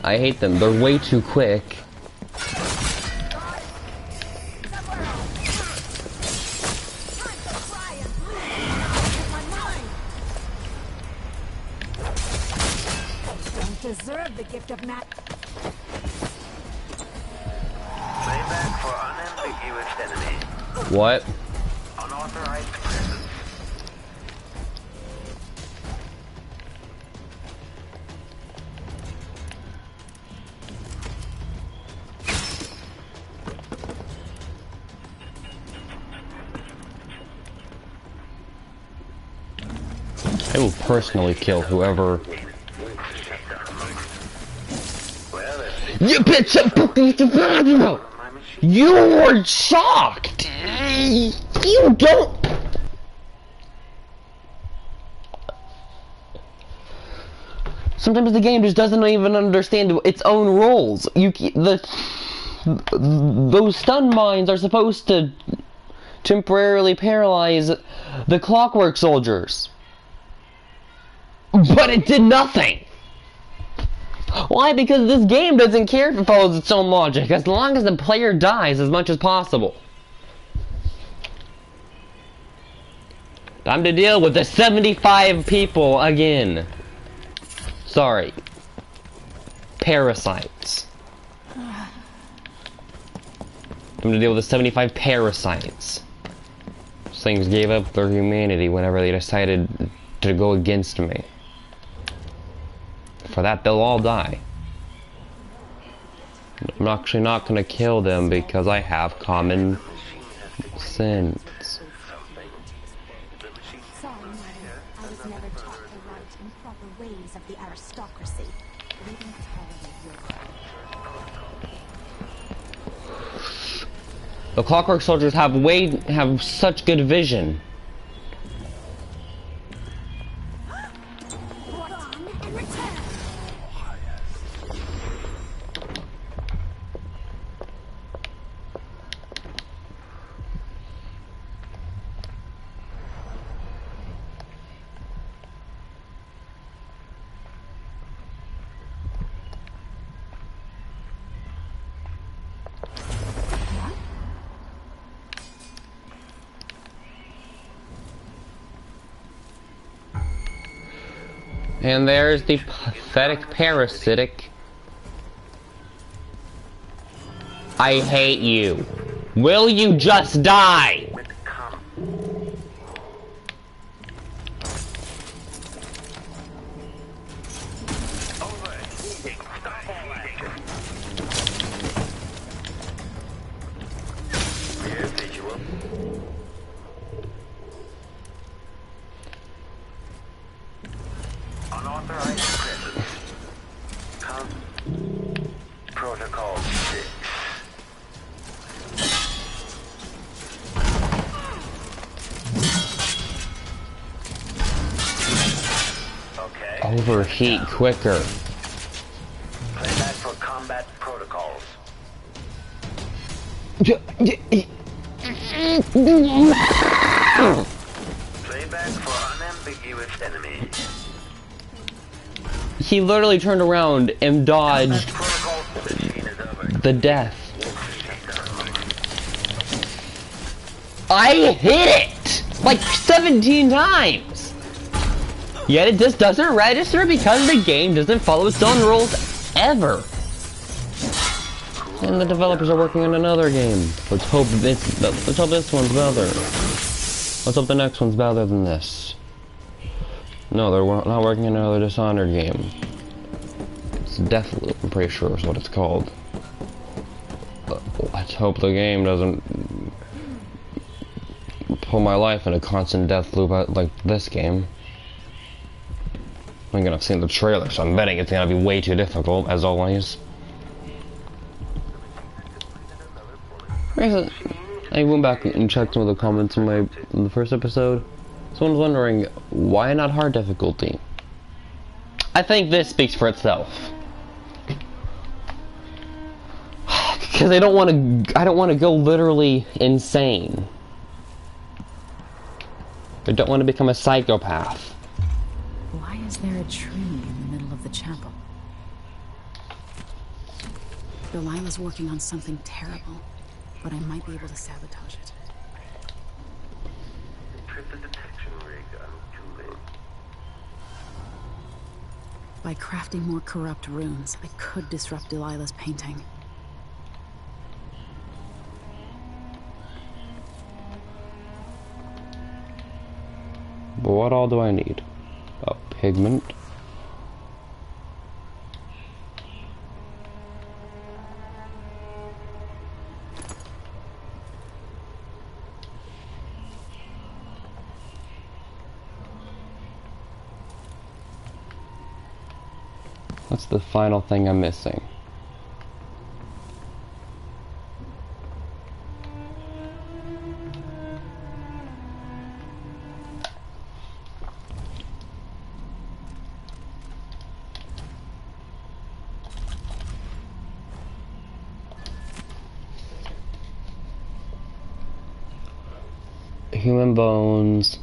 I hate them. They're way too quick. Don't deserve the gift of mat. Playback for unambiguous enemy. What? Unauthorized presence. I will personally kill whoever. You bitch! You were shocked! You don't... Sometimes the game just doesn't even understand its own rules. Those stun mines are supposed to temporarily paralyze the clockwork soldiers. But it did nothing! Why? Because this game doesn't care if it follows its own logic, as long as the player dies as much as possible. Time to deal with the 75 people again. Sorry. Parasites. Time to deal with the 75 parasites. These things gave up their humanity whenever they decided to go against me. For that, they'll all die. I'm actually not gonna kill them because I have common sense. Sorry, madam. I was never taught the right and proper ways of the aristocracy. We don't tolerate your The clockwork soldiers have such good vision. And there's the pathetic parasitic. I hate you. Will you just die? Unauthorized presence. Protocol 6. Okay. Overheat quicker. Playback for combat protocols. Playback for unambiguous enemy. He literally turned around and dodged the death. I hit it! Like 17 times! Yet it just doesn't register because the game doesn't follow its own rules ever. And the developers are working on another game. Let's hope this one's better. Let's hope the next one's better than this. No, they're not working on another Dishonored game. It's Deathloop, I'm pretty sure is what it's called. But let's hope the game doesn't pull my life in a constant death loop like this game. I'm gonna have seen the trailer, so I'm betting it's gonna be way too difficult, as always. I went back and checked some of the comments in the first episode. Someone's wondering, why not hard difficulty? I think this speaks for itself. Because I don't want to go literally insane. I don't want to become a psychopath. Why is there a tree in the middle of the chapel? Delilah's working on something terrible, but I might be able to sabotage it. Trip the detection rig. I'm too late. By crafting more corrupt runes, I could disrupt Delilah's painting. But what all do I need? A pigment. What's the final thing I'm missing? Human bones,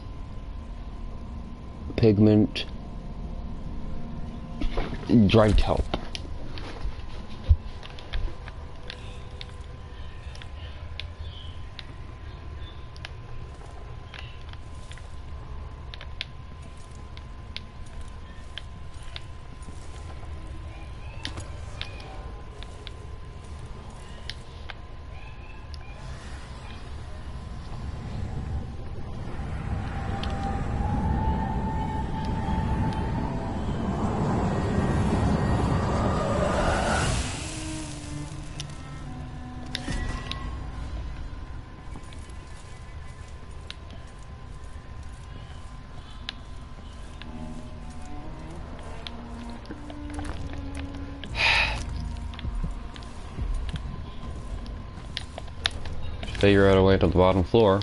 pigment, dried kelp. Figure out a way to the bottom floor.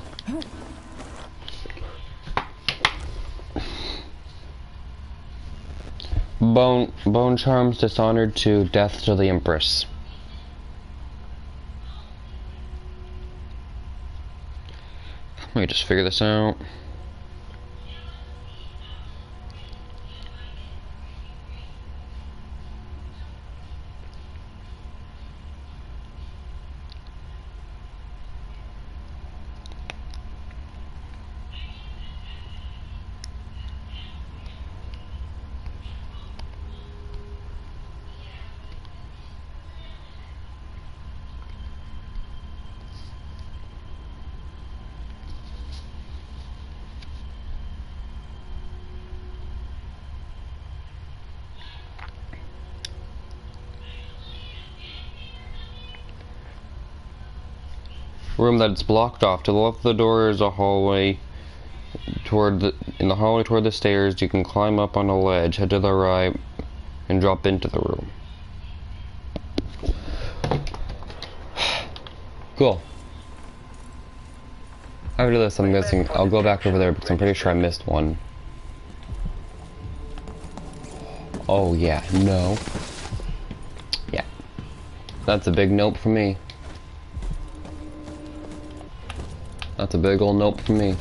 Bone charms dishonored to death to the Empress. Let me just figure this out. Room that's blocked off. To the left of the door is a hallway. In the hallway toward the stairs, you can climb up on a ledge, head to the right, and drop into the room. Cool. After this, I'm guessing I'll go back over there because I'm pretty sure I missed one. Oh yeah, no. Yeah. That's a big nope for me. That's a big old nope for me.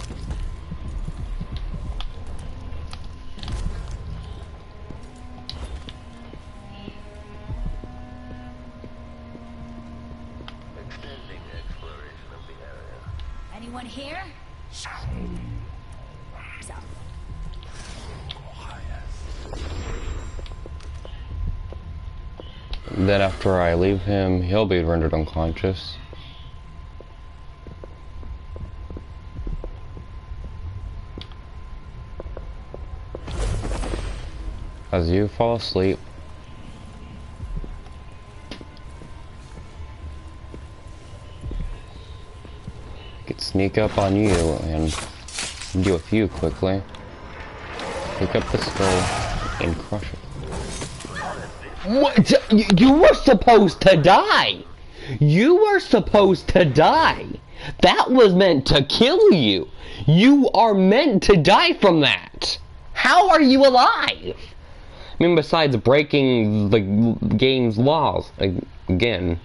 Extending exploration of the area. Anyone here? Then after I leave him, he'll be rendered unconscious. As you fall asleep, I could sneak up on you and deal with you quickly. Pick up the skull and crush it. What? You were supposed to die! You were supposed to die! That was meant to kill you! You are meant to die from that! How are you alive? I mean, besides breaking the game's laws again.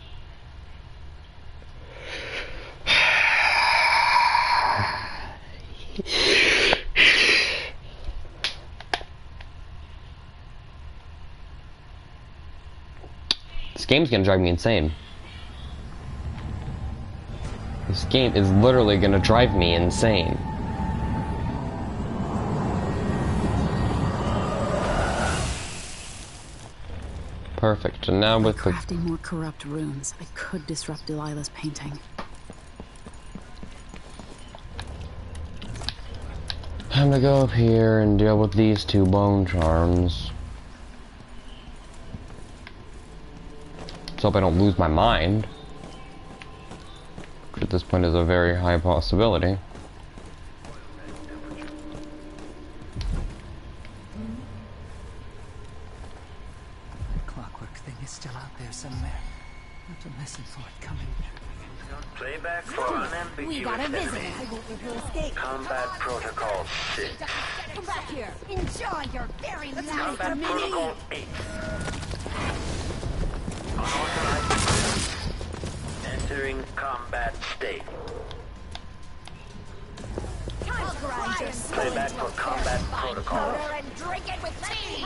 This game's gonna drive me insane. This game is literally gonna drive me insane. Perfect. And now with crafting more corrupt runes, I could disrupt Delilah's painting. Time to go up here and deal with these two bone charms. Let's hope I don't lose my mind. Which at this point is a very high possibility. Somewhere. Not a lesson for it coming. Playback for unambiguous. We got a visitor. I won't let her escape. Combat Protocol 6. Come back here. Enjoy your very last Combat minute. Protocol 8. Unauthorized. Entering combat state. Time to grind your soul Playback into a for Combat Protocol. powder and drink it with tea.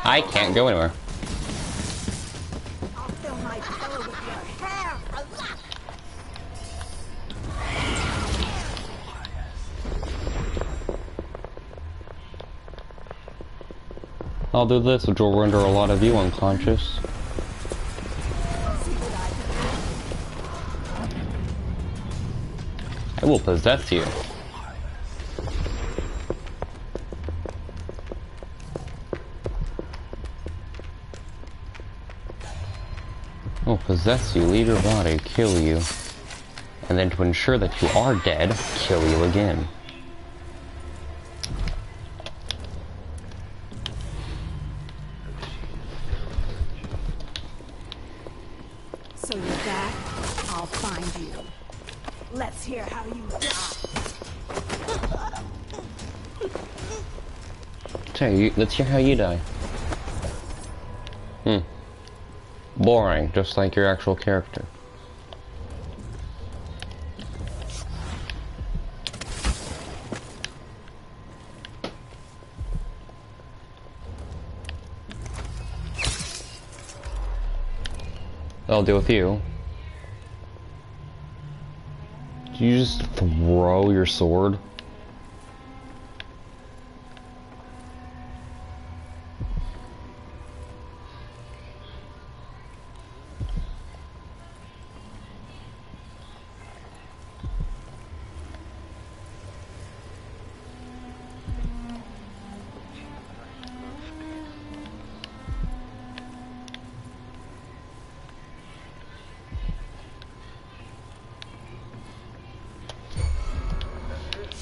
I can't go anywhere. I'll fill my pillow with your hair. I'll do this, which will render a lot of you unconscious. I will possess you. I will possess you, leave your body, kill you, and then to ensure that you are dead, kill you again. So you're back? I'll find you. Let's hear how you die. Let's hear how you die. Boring, just like your actual character. I'll deal with you. Did you just throw your sword?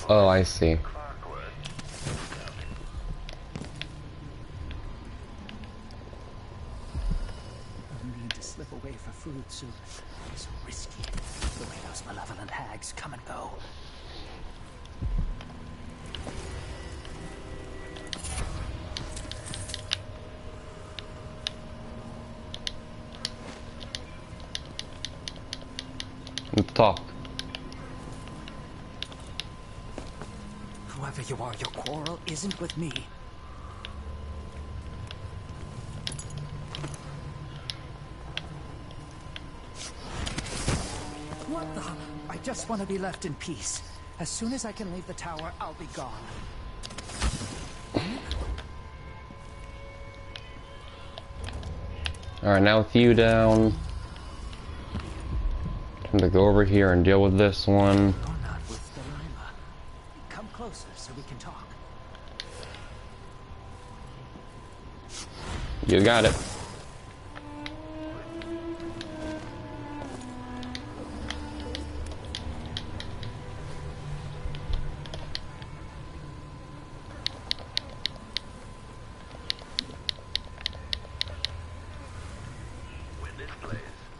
Oh, I see. I need to slip away for food soon. It's so risky. The way those malevolent hags come and go. Let's talk. Whoever you are, your quarrel isn't with me. What the? I just want to be left in peace. As soon as I can leave the tower, I'll be gone. Alright, now with you down. Time to go over here and deal with this one. You're not with Delilah. Come closer so we can talk. You got it.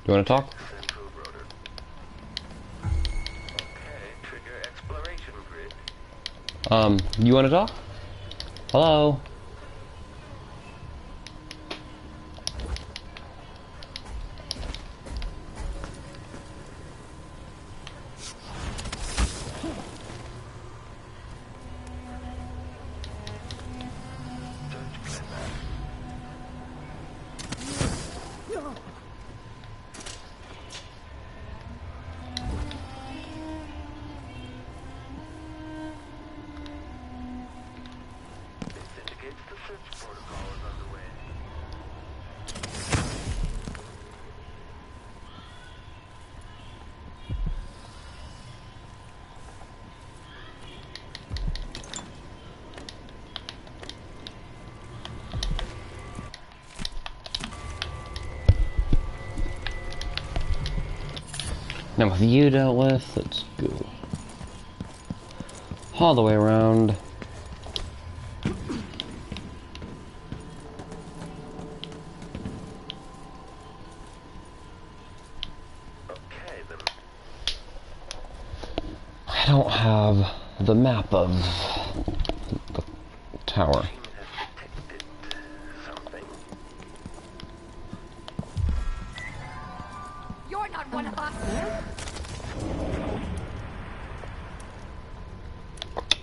You want to talk? You want to talk? Hello? Now with you dealt with, let's go all the way around. I don't have the map of the tower. You're not one of us.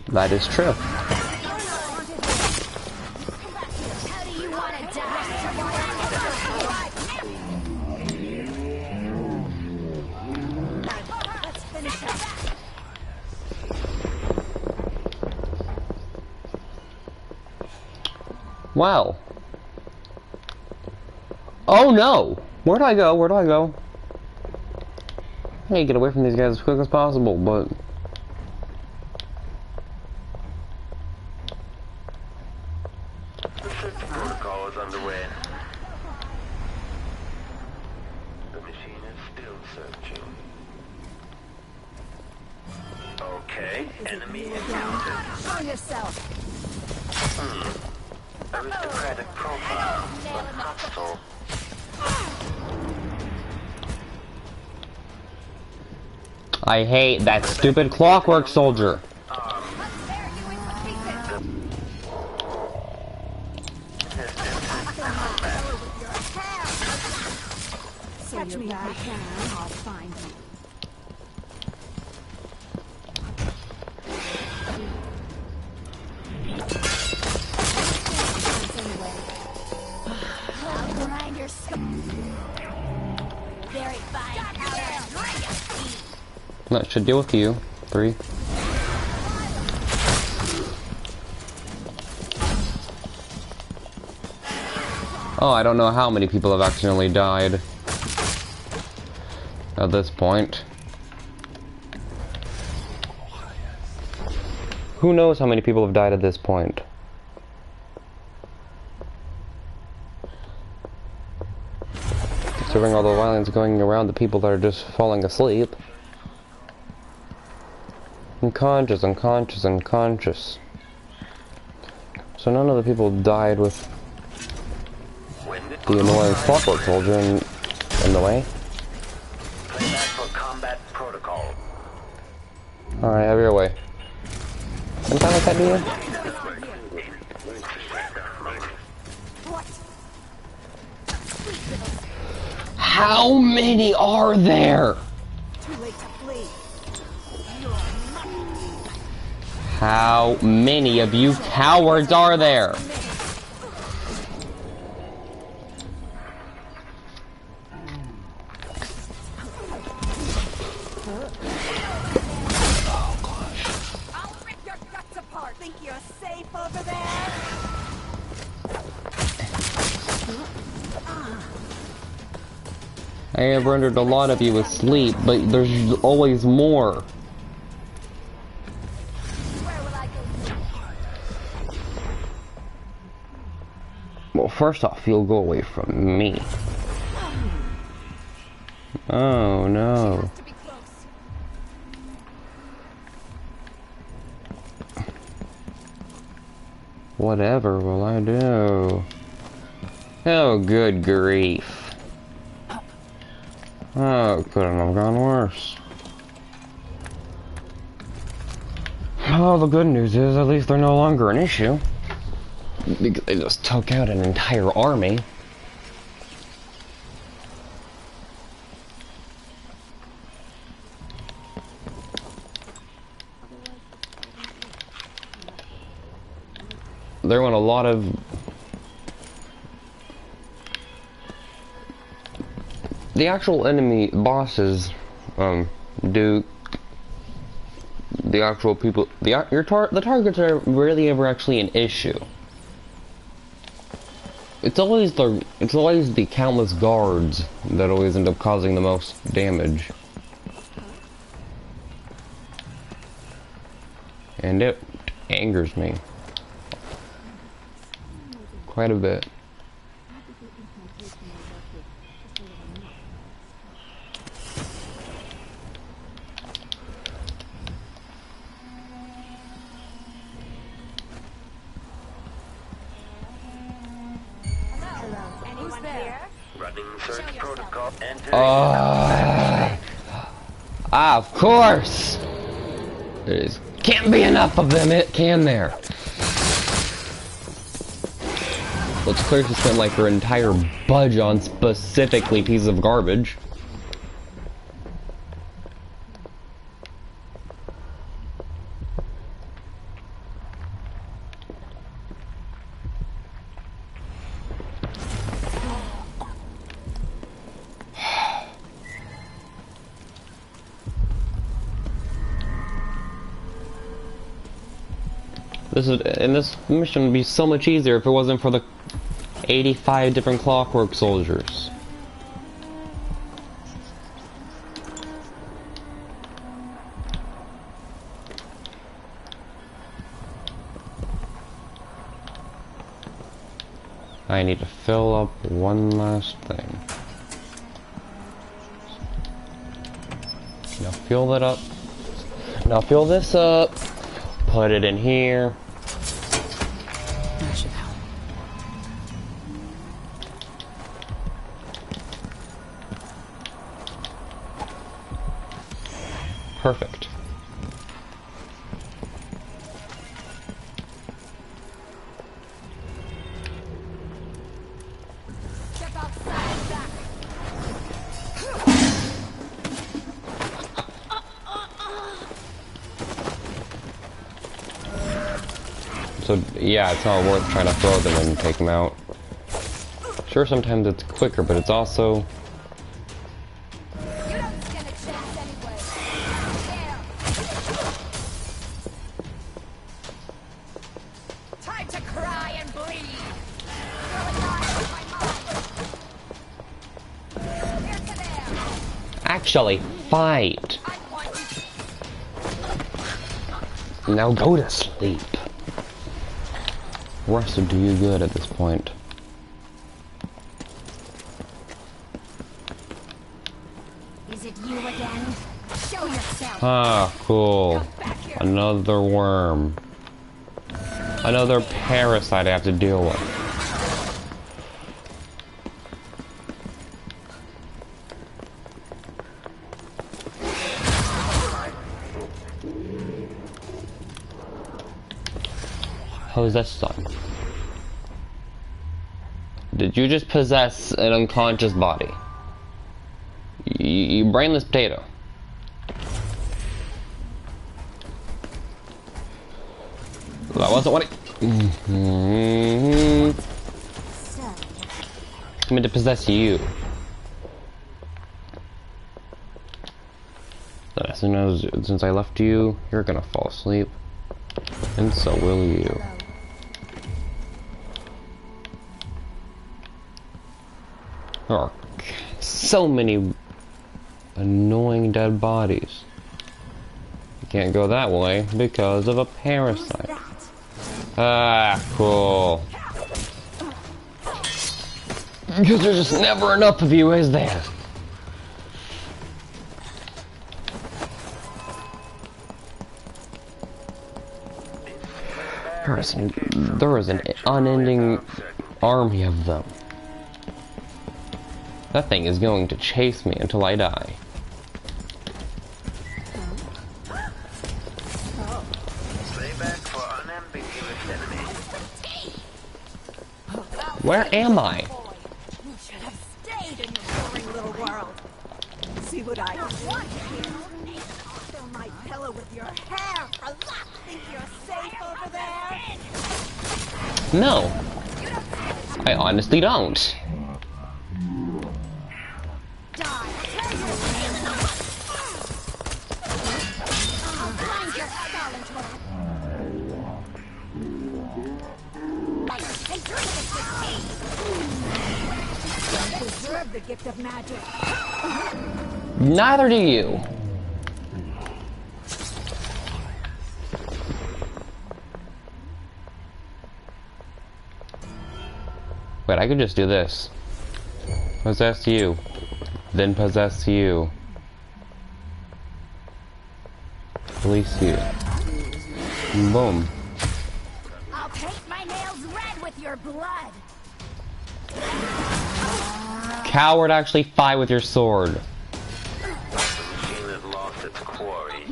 That is true. How do you want to die? Let's finish up. Wow. Oh no! Where do I go? Where do I go? I need to get away from these guys as quick as possible, but... The search protocol is underway. The machine is still searching. Okay, enemy encountered. Show yourself. Aristocratic profile, but hostile. I hate that stupid clockwork soldier. Catch me if I can. I'll find you. I'll grind your skull. Very fine. That should deal with you. 3. Oh, I don't know how many people have accidentally died at this point. Who knows how many people have died at this point? Considering all the violence going around, the people that are just falling asleep. Unconscious, unconscious, unconscious. So none of the people died with the annoying clockwork soldier in the way. Playback for combat protocol. Alright, have your way. What time like that, do you? How many are there? Too late to flee. How many of you cowards are there? I'll rip your guts apart. Think you're safe over there? I have rendered a lot of you asleep, but there's always more. Well, first off, you'll go away from me. Oh no. Whatever will I do? Oh, good grief. Oh, couldn't have gone worse. Oh, the good news is at least they're no longer an issue. Because they just took out an entire army. There went a lot of... The actual enemy bosses, Duke, the actual people, the targets are really ever actually an issue. It's always the countless guards that always end up causing the most damage. And it angers me quite a bit. Of course! There can't be enough of them, can there? Let's clearly spend like her entire budget on specifically pieces of garbage. This mission would be so much easier if it wasn't for the 85 different clockwork soldiers. I need to fill up one last thing. Now fill that up. Now fill this up. Put it in here. That should help. Perfect. So, yeah, it's not worth trying to throw them and take them out. Sure, sometimes it's quicker, but it's also... Time to cry and bleed. Actually, fight! Now go to sleep. Rest will do you good at this point. Is it you again? Show yourself. Ah, cool. Another worm. Another parasite I have to deal with. How is that done? Did you just possess an unconscious body? You brainless potato. That wasn't what I meant to possess you. But as soon as since I left you, you're gonna fall asleep. And so will you. Okay, So many annoying dead bodies. You can't go that way because of a parasite. Ah, cool. Because there's just never enough of you, is there? There is an unending army of them. That thing is going to chase me until I die. Where am I? You should have stayed in your boring little world. See what I want here? Fill my pillow with your hair for luck. Think you're safe over there? No. I honestly don't. The gift of magic. Neither do you. But I could just do this. Possess you. Then possess you. Release you. Boom. I'll paint my nails red with your blood. Coward, actually fight with your sword. The machine has lost its quarry.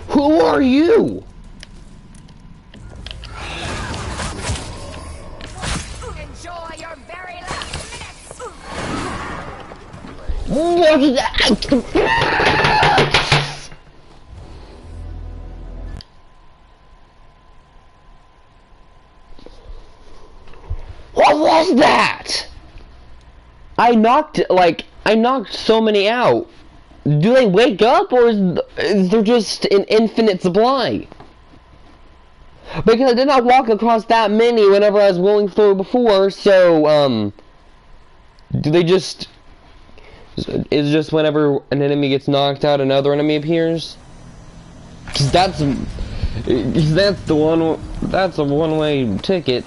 Who are you? Enjoy your very last minutes. What is that? What was that? I knocked so many out. Do they wake up, or is there just an infinite supply? Because I did not walk across that many whenever I was rolling through before, so, do they just... Is just whenever an enemy gets knocked out, another enemy appears? Cause that's a one-way ticket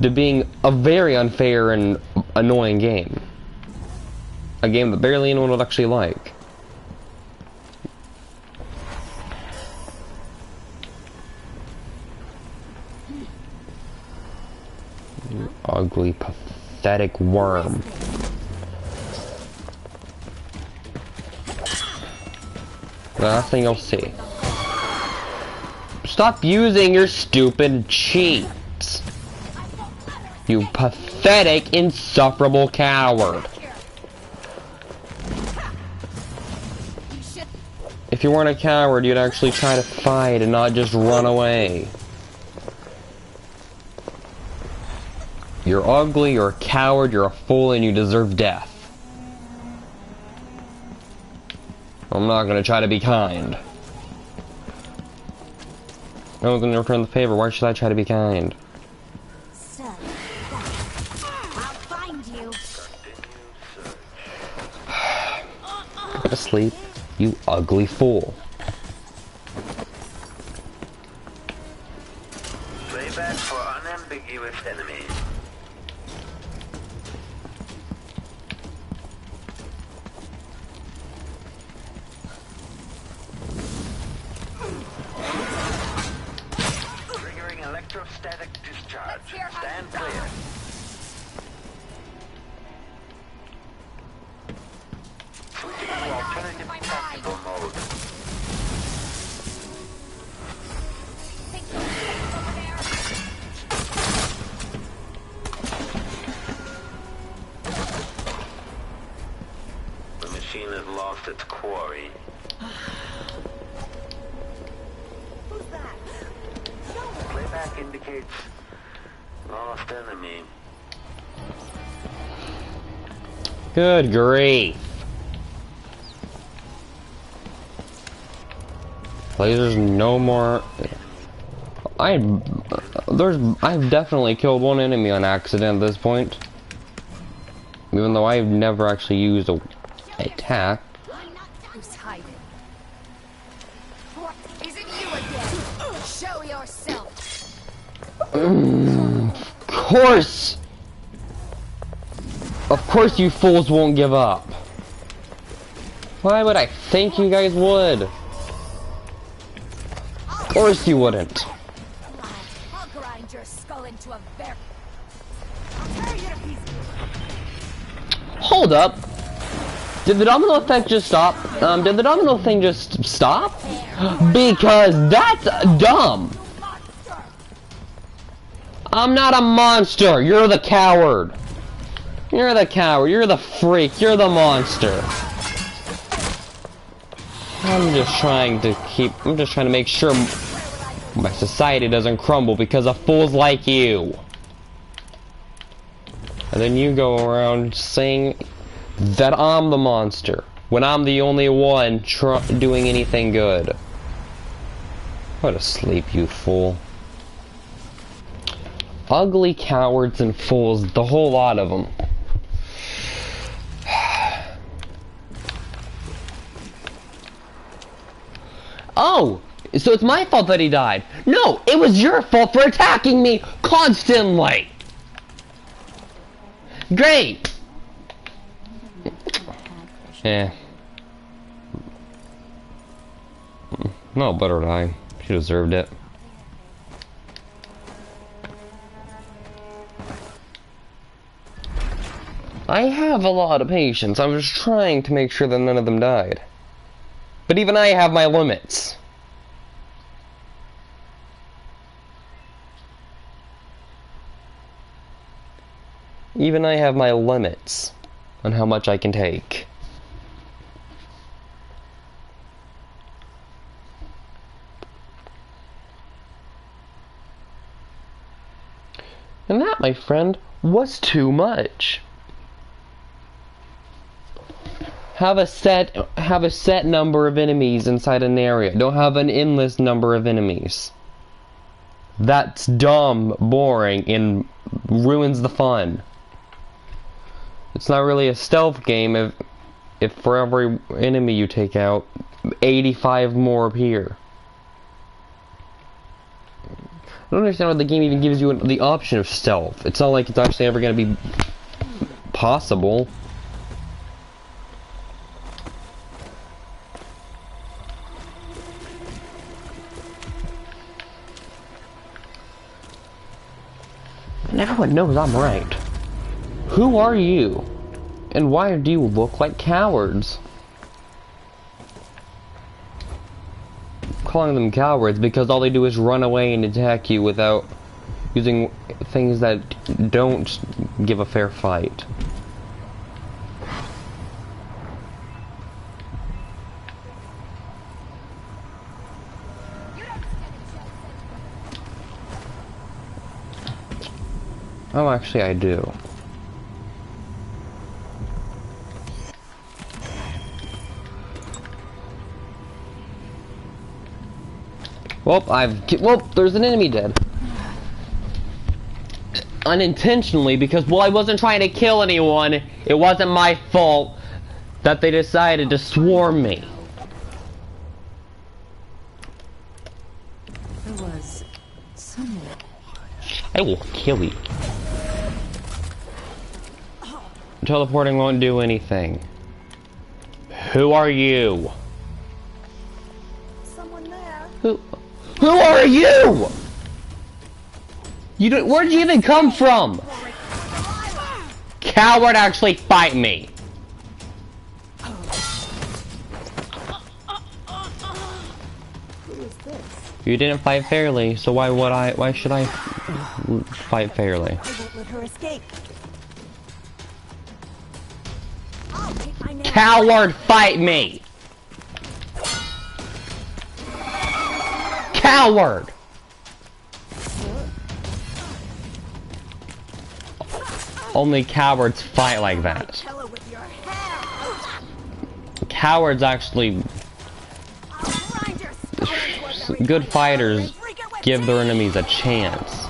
to being a very unfair and annoying game. A game that barely anyone would actually like. You ugly, pathetic worm. The last thing you'll see. Stop using your stupid cheats. You pathetic, insufferable coward. If you weren't a coward, you'd actually try to fight and not just run away. You're ugly, you're a coward, you're a fool, and you deserve death. I'm not gonna try to be kind. No one's gonna return the favor, why should I try to be kind? So, I'll find you. Go to sleep, you ugly fool. Playback for unambiguous enemies. Triggering electrostatic discharge. Stand clear. Switching to alternative tactical mode. The machine has lost its quarry. Who's that? Playback indicates lost enemy. Good grief. There's no more. I've definitely killed one enemy on accident at this point. Even though I've never actually used a attack. Who's hiding? What? Is it you again? Show yourself. Of course! Of course you fools won't give up. Why would I think you guys would? Of course you wouldn't. I'll grind your skull into a bear. I'll tear you to pieces. Hold up. Did the domino effect just stop? Did the domino thing just stop? Because that's dumb. I'm not a monster. You're the coward. You're the coward. You're the freak. You're the monster. I'm just trying to make sure my society doesn't crumble because of fools like you. And then you go around saying that I'm the monster when I'm the only one doing anything good. Go to sleep, you fool. Ugly cowards and fools, the whole lot of them. Oh, so it's my fault that he died. No, it was your fault for attacking me constantly. Great. Yeah. No, better die. She deserved it. I have a lot of patience. I was trying to make sure that none of them died. But even I have my limits. Even I have my limits on how much I can take. And that, my friend, was too much. Have a set number of enemies inside an area. Don't have an endless number of enemies. That's dumb, boring, and ruins the fun. It's not really a stealth game if for every enemy you take out, 85 more appear. I don't understand why the game even gives you the option of stealth. It's not like it's actually ever going to be possible. Everyone knows I'm right. Who are you? And why do you look like cowards? Calling them cowards because all they do is run away and attack you without using things that don't give a fair fight. Oh, actually I do. Well, there's an enemy dead. Unintentionally, because, well, I wasn't trying to kill anyone. It wasn't my fault that they decided to swarm me. There was someone. I will kill you. Teleporting won't do anything. Who are you? Someone there. Who are you? You don't. Where did you even come from? Coward, actually fight me. Who is this? You didn't fight fairly, so why should I fight fairly? I won't let her escape. I'll take my name. Coward, fight me! Coward! Only cowards fight like that. Cowards actually good fighters give their enemies a chance.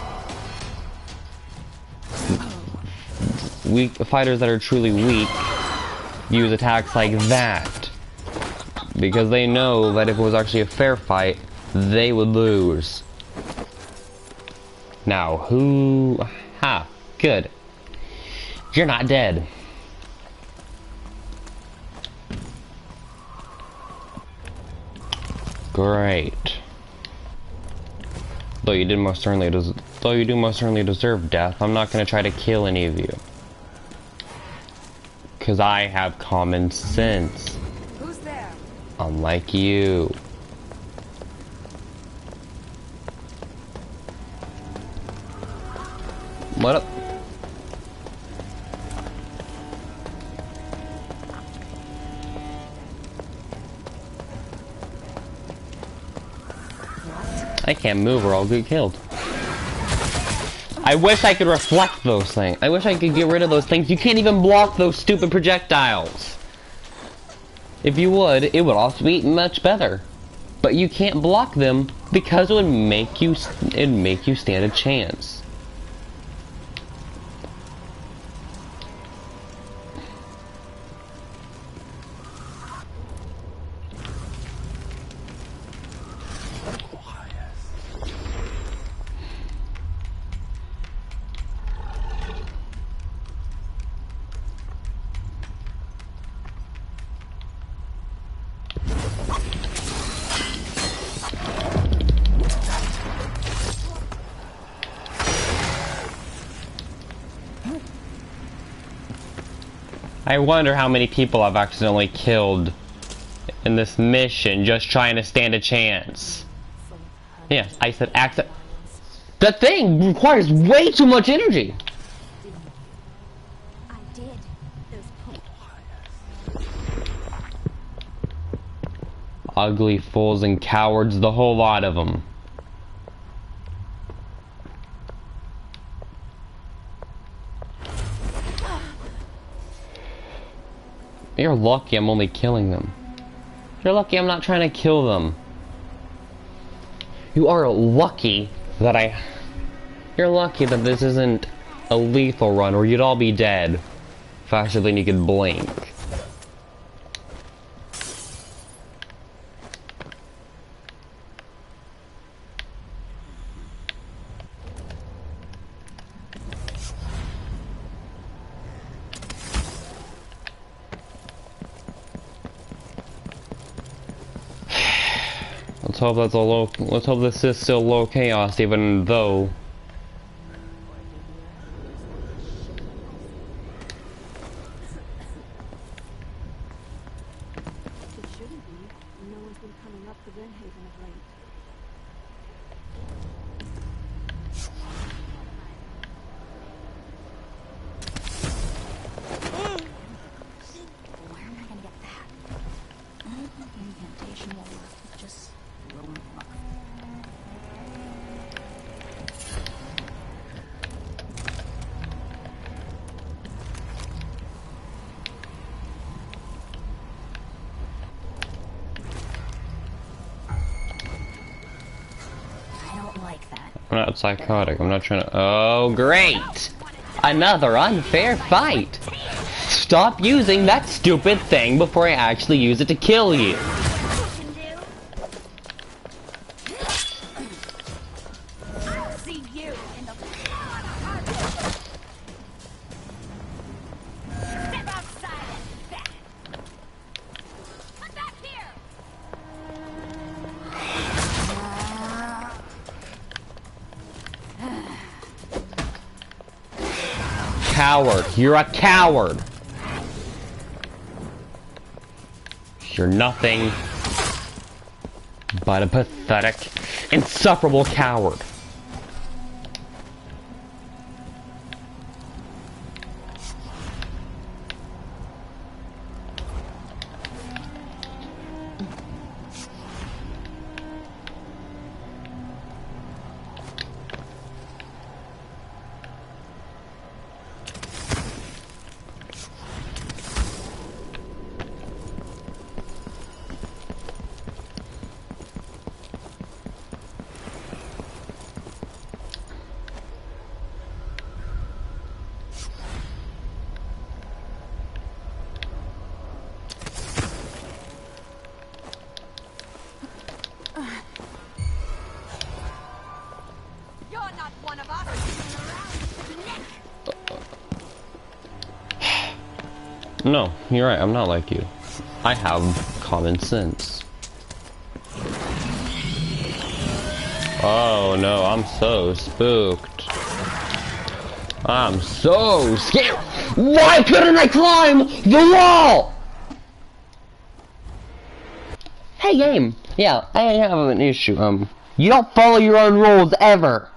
Weak fighters that are truly weak use attacks like that because they know that if it was actually a fair fight, they would lose. Now, who... Ha, good. You're not dead. Great. Though you do most certainly deserve death, I'm not gonna try to kill any of you. Cause I have common sense. Who's there? Unlike you. What up? I can't move or I'll get killed. I wish I could reflect those things. I wish I could get rid of those things. You can't even block those stupid projectiles. If you would, it would also be much better. But you can't block them because it'd make you stand a chance. I wonder how many people I've accidentally killed in this mission just trying to stand a chance. Yes, I said accident. That thing requires way too much energy. I did. Ugly fools and cowards, the whole lot of them. You're lucky I'm only killing them. You're lucky I'm not trying to kill them. You are lucky that You're lucky that this isn't a lethal run or you'd all be dead faster than you could blink. Let's hope this is still low chaos, even though. It shouldn't be. No one's been coming up to Glenhaven of late. Where am I gonna get that? Incantation will work. Just won't work. I don't like that. I'm not psychotic. I'm not trying to. Oh, great! Another unfair fight! Stop using that stupid thing before I actually use it to kill you. I'll see you in the step outside and back. Come back here. Coward. You're a coward. You're nothing but a pathetic, insufferable coward. No, you're right, I'm not like you. I have common sense. Oh no, I'm so spooked. I'm so scared. Why couldn't I climb the wall? Hey game. Yeah, I have an issue. You don't follow your own rules ever.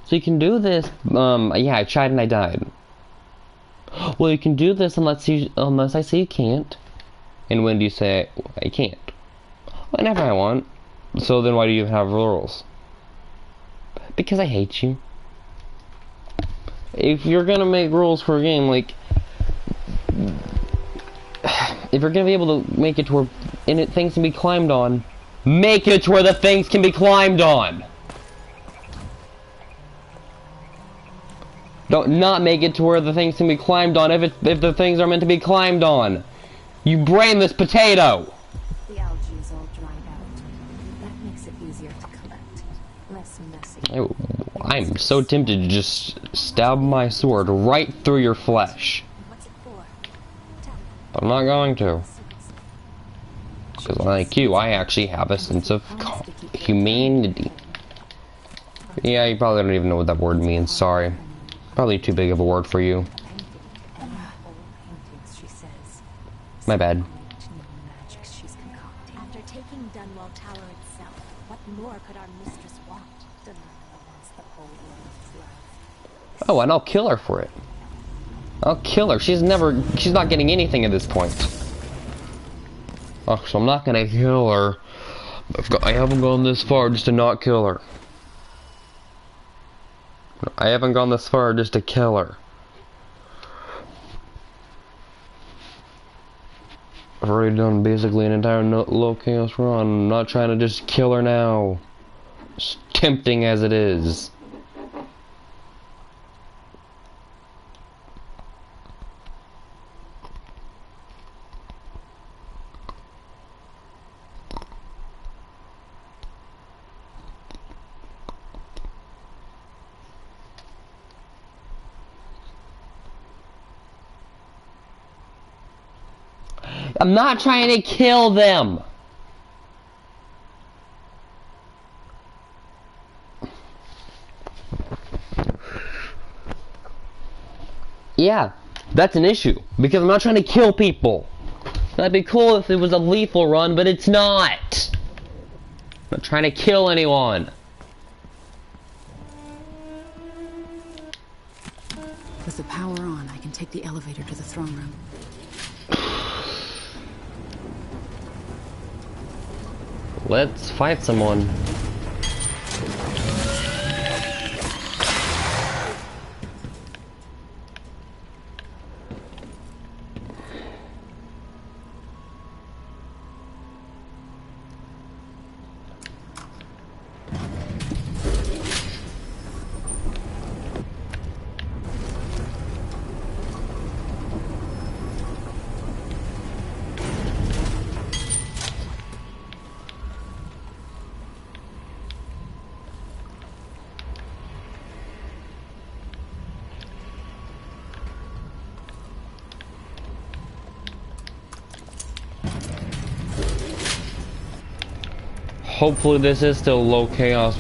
So you can do this. Yeah, I tried and I died. Well, you can do this unless I say you can't. And when do you say I can't? Whenever I want. So then why do you have rules? Because I hate you. If you're gonna make rules for a game, like, if you're gonna be able to make it to where things can be climbed on, make it to where the things can be climbed on. Don't not make it to where the things can be climbed on if the things are meant to be climbed on. You brainless potato. The algae is all dried out. That makes it easier to collect. Less messy. I'm so tempted to just stab my sword right through your flesh. What's it for? But I'm not going to. Because like you, I actually have a sense of humanity. Yeah, you probably don't even know what that word means, sorry. Probably too big of a word for you. My bad. After taking Dunwall Tower itself, what more could our mistress want? Oh, and I'll kill her for it. I'll kill her. She's not getting anything at this point. Oh, so I'm not gonna kill her. I haven't gone this far just to not kill her. I haven't gone this far just to kill her. I've already done basically an entire low chaos run. I'm not trying to just kill her now. As tempting as it is. I'm not trying to kill them. Yeah, that's an issue. Because I'm not trying to kill people. That'd be cool if it was a lethal run, but it's not. I'm not trying to kill anyone. With the power on, I can take the elevator to the throne room. Let's fight someone. Hopefully this is still low chaos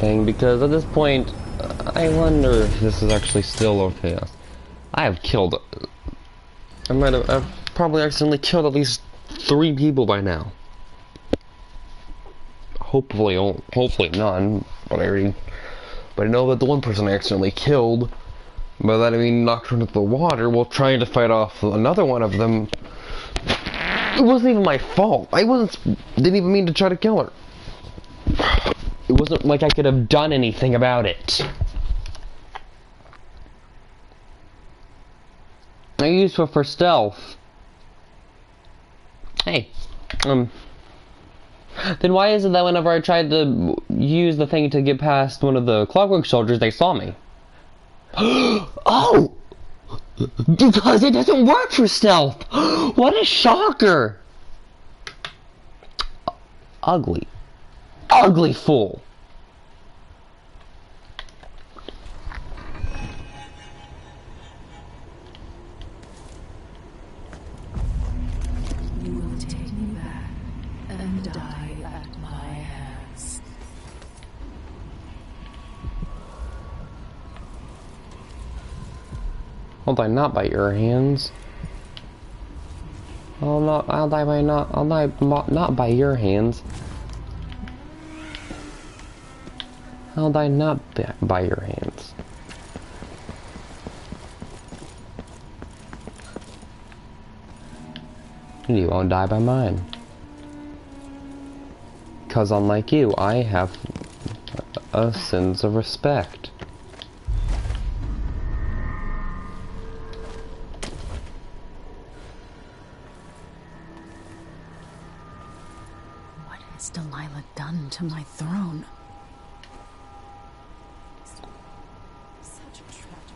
thing, because at this point I wonder if this is actually still low chaos. I've probably accidentally killed at least 3 people by now. Hopefully none, but I know that the one person I accidentally killed, by that I mean knocked her into the water while trying to fight off another one of them. It wasn't even my fault. Didn't even mean to try to kill her. It wasn't like I could have done anything about it. I used it for stealth. Hey, then why is it that whenever I tried to use the thing to get past one of the clockwork soldiers, they saw me? Oh! Because it doesn't work for stealth! What a shocker! Ugly. Ugly fool! die at my hands. I'll die not by your hands. I'll die not by your hands. I'll die not by your hands. And you won't die by mine. Because unlike you, I have a sense of respect. What has Delilah done to my throne? Such a tragedy.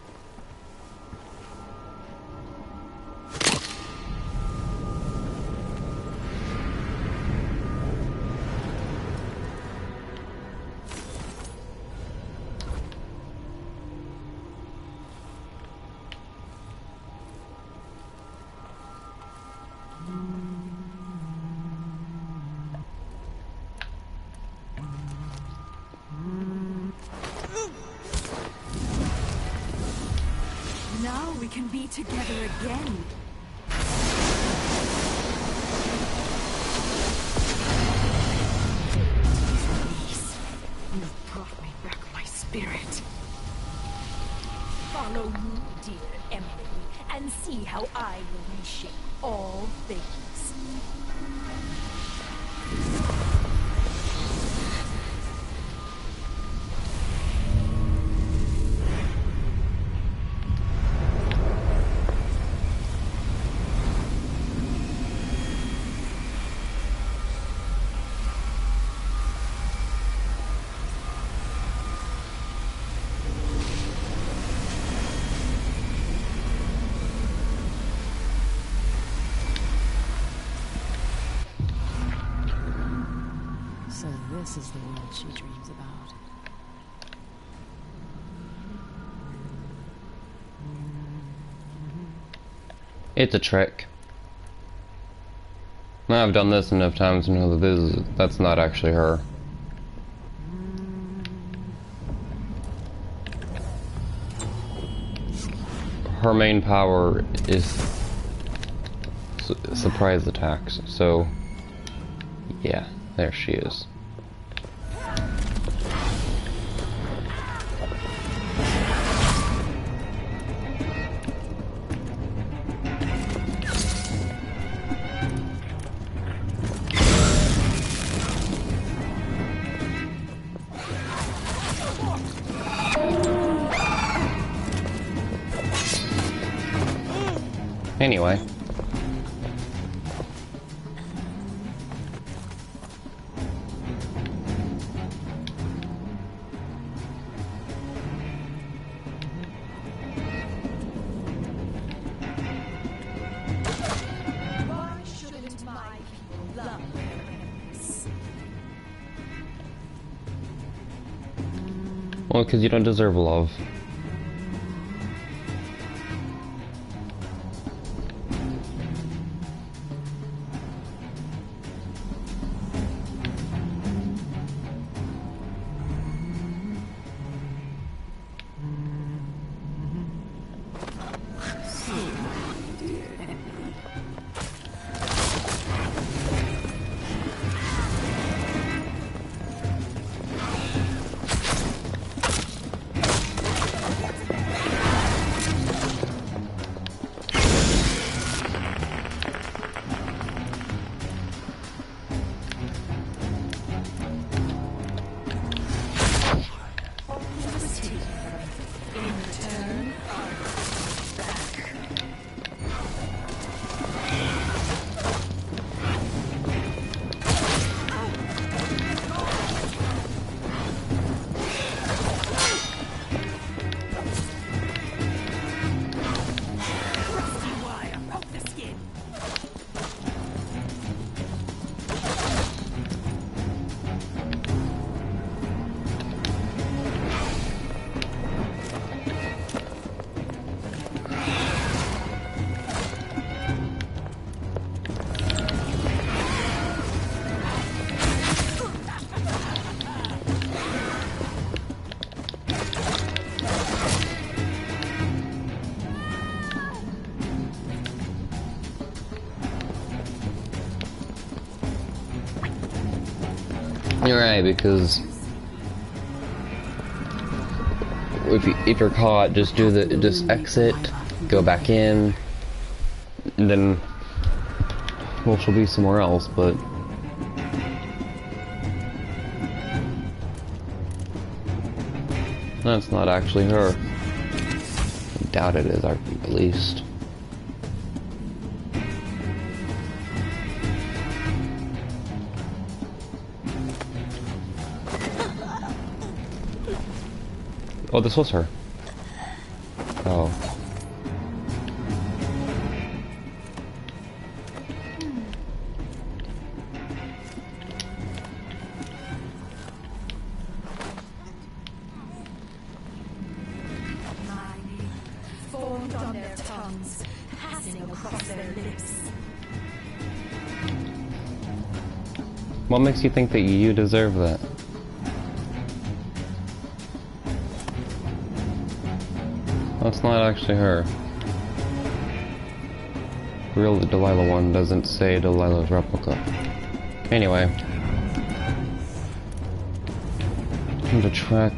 Now we can be together again. Please, you've brought me back my spirit. Follow me, dear Emily, and see how I will reshape all things. So this is the world she dreams about. It's a trick. Now I've done this enough times to know that that's not actually her. Her main power is surprise attacks, so yeah, there she is. Anyway. Why shouldn't my people love their enemies? Well, because you don't deserve love. You're right, because if you're caught, just exit, go back in, and then, well, she'll be somewhere else, but that's not actually her. I doubt it is, at least. Oh, this was her. Oh. Formed on their tongues, passing across their lips. What makes you think that you deserve that? That's not actually her. The real Delilah one doesn't say Delilah's replica. Anyway. I'm to track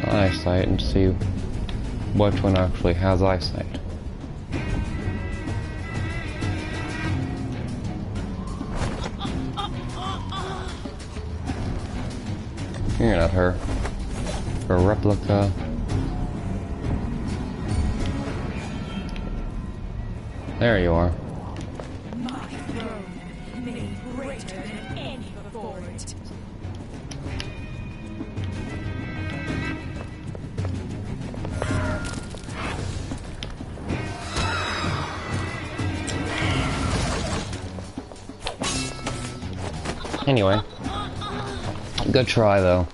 eyesight and see which one actually has eyesight. You're not her. Her replica. There you are. My throne, made greater than any before it. Anyway. Good try, though.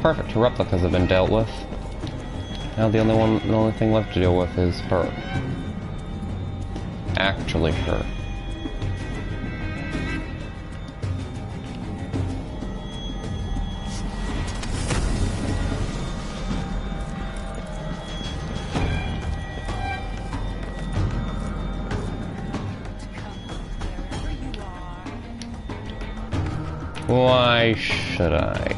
Perfect. Her replicas have been dealt with. Now the only thing left to deal with is her. Actually her. Why should I?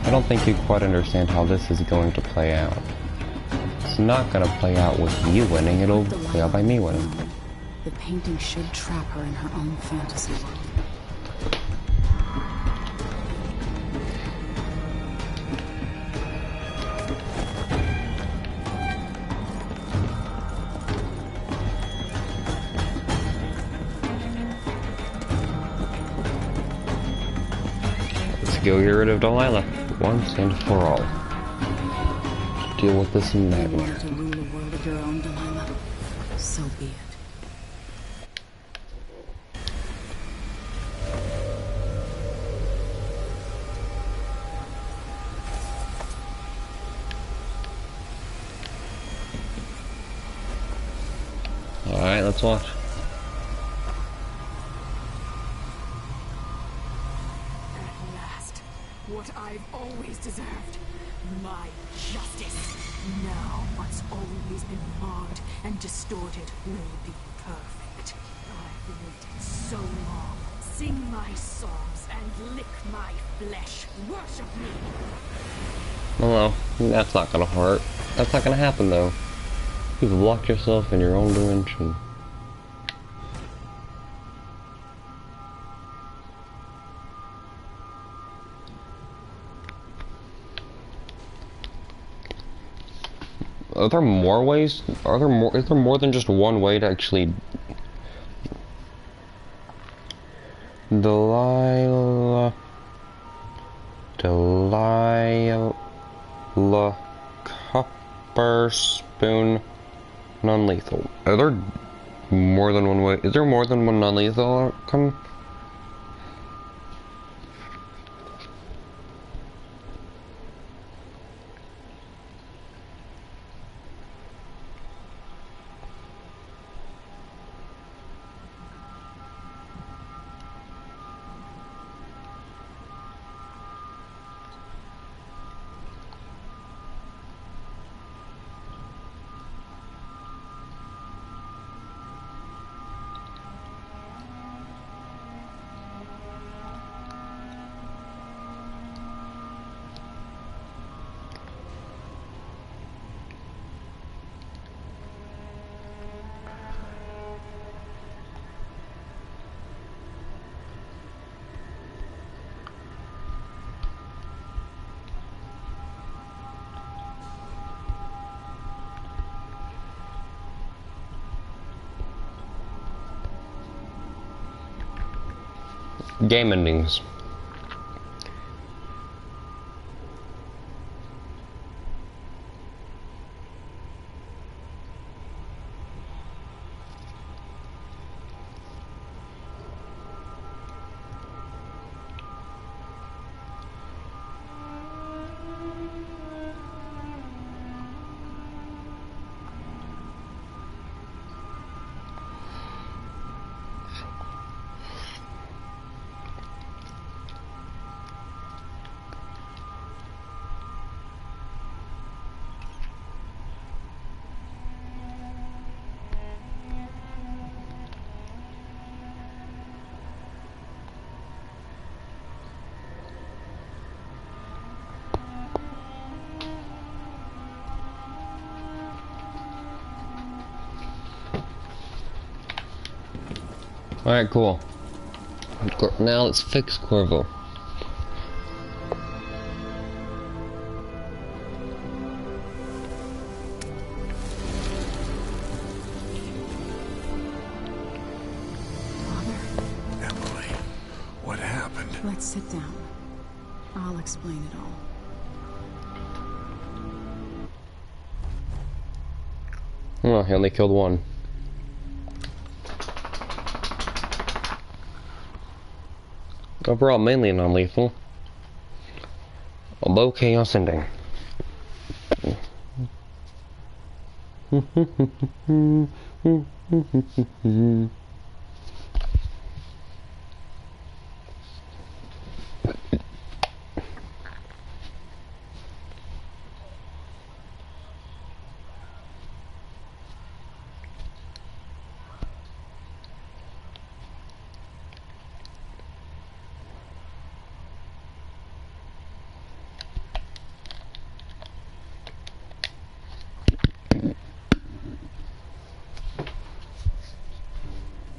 I don't think you quite understand how this is going to play out. It's not going to play out with you winning, it'll play out by me winning. The painting should trap her in her own fantasy world. Let's go get rid of Delilah once and for all. Deal with this You madman. want to rule a world of your own, Delilah? So be it. Alright, let's watch. At last, what I've always deserved. My justice. Now what's always been marred and distorted will be perfect. I've waited so long. Sing my songs and lick my flesh. Worship me. Well, no, that's not gonna hurt. That's not gonna happen, though. You've locked yourself in your own dimension. Are there more ways? Is there more than just one way to actually... Delilah... Copper Spoon... Non-lethal. Are there more than one way? Is there more than one non-lethal outcome? game endings. Alright, cool. Now let's fix Corvo. Emily, what happened? Let's sit down. I'll explain it all. Oh, he only killed one. Overall, mainly non-lethal. A low chaos ending.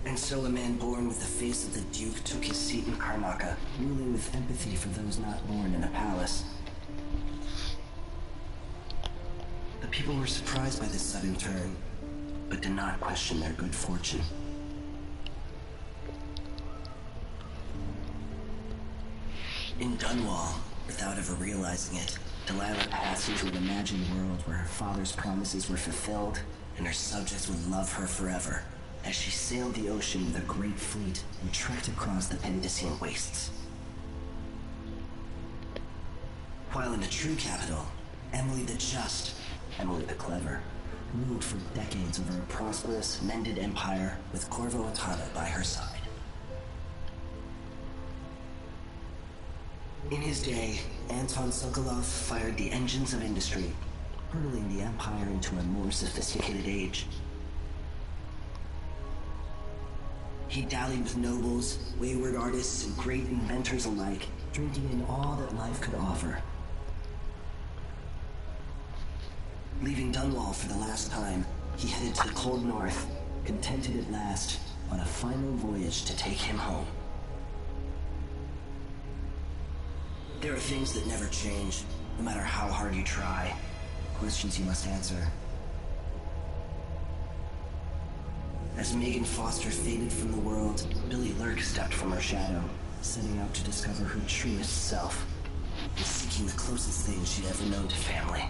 And so a man born with the face of the Duke took his seat in Karnaca, ruling with empathy for those not born in a palace. The people were surprised by this sudden turn, but did not question their good fortune. In Dunwall, without ever realizing it, Delilah passed into an imagined world where her father's promises were fulfilled and her subjects would love her forever, as she sailed the ocean with a great fleet and trekked across the Pendician wastes. While in the true capital, Emily the Just, Emily the Clever, ruled for decades over a prosperous, mended empire with Corvo Attano by her side. In his day, Anton Sokolov fired the engines of industry, hurtling the empire into a more sophisticated age. He dallied with nobles, wayward artists, and great inventors alike, drinking in all that life could offer. Leaving Dunwall for the last time, he headed to the cold north, contented at last on a final voyage to take him home. There are things that never change, no matter how hard you try. Questions you must answer. As Megan Foster faded from the world, Billy Lurk stepped from her shadow, setting out to discover her truest self, and seeking the closest thing she'd ever known to family.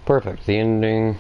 Perfect. The ending.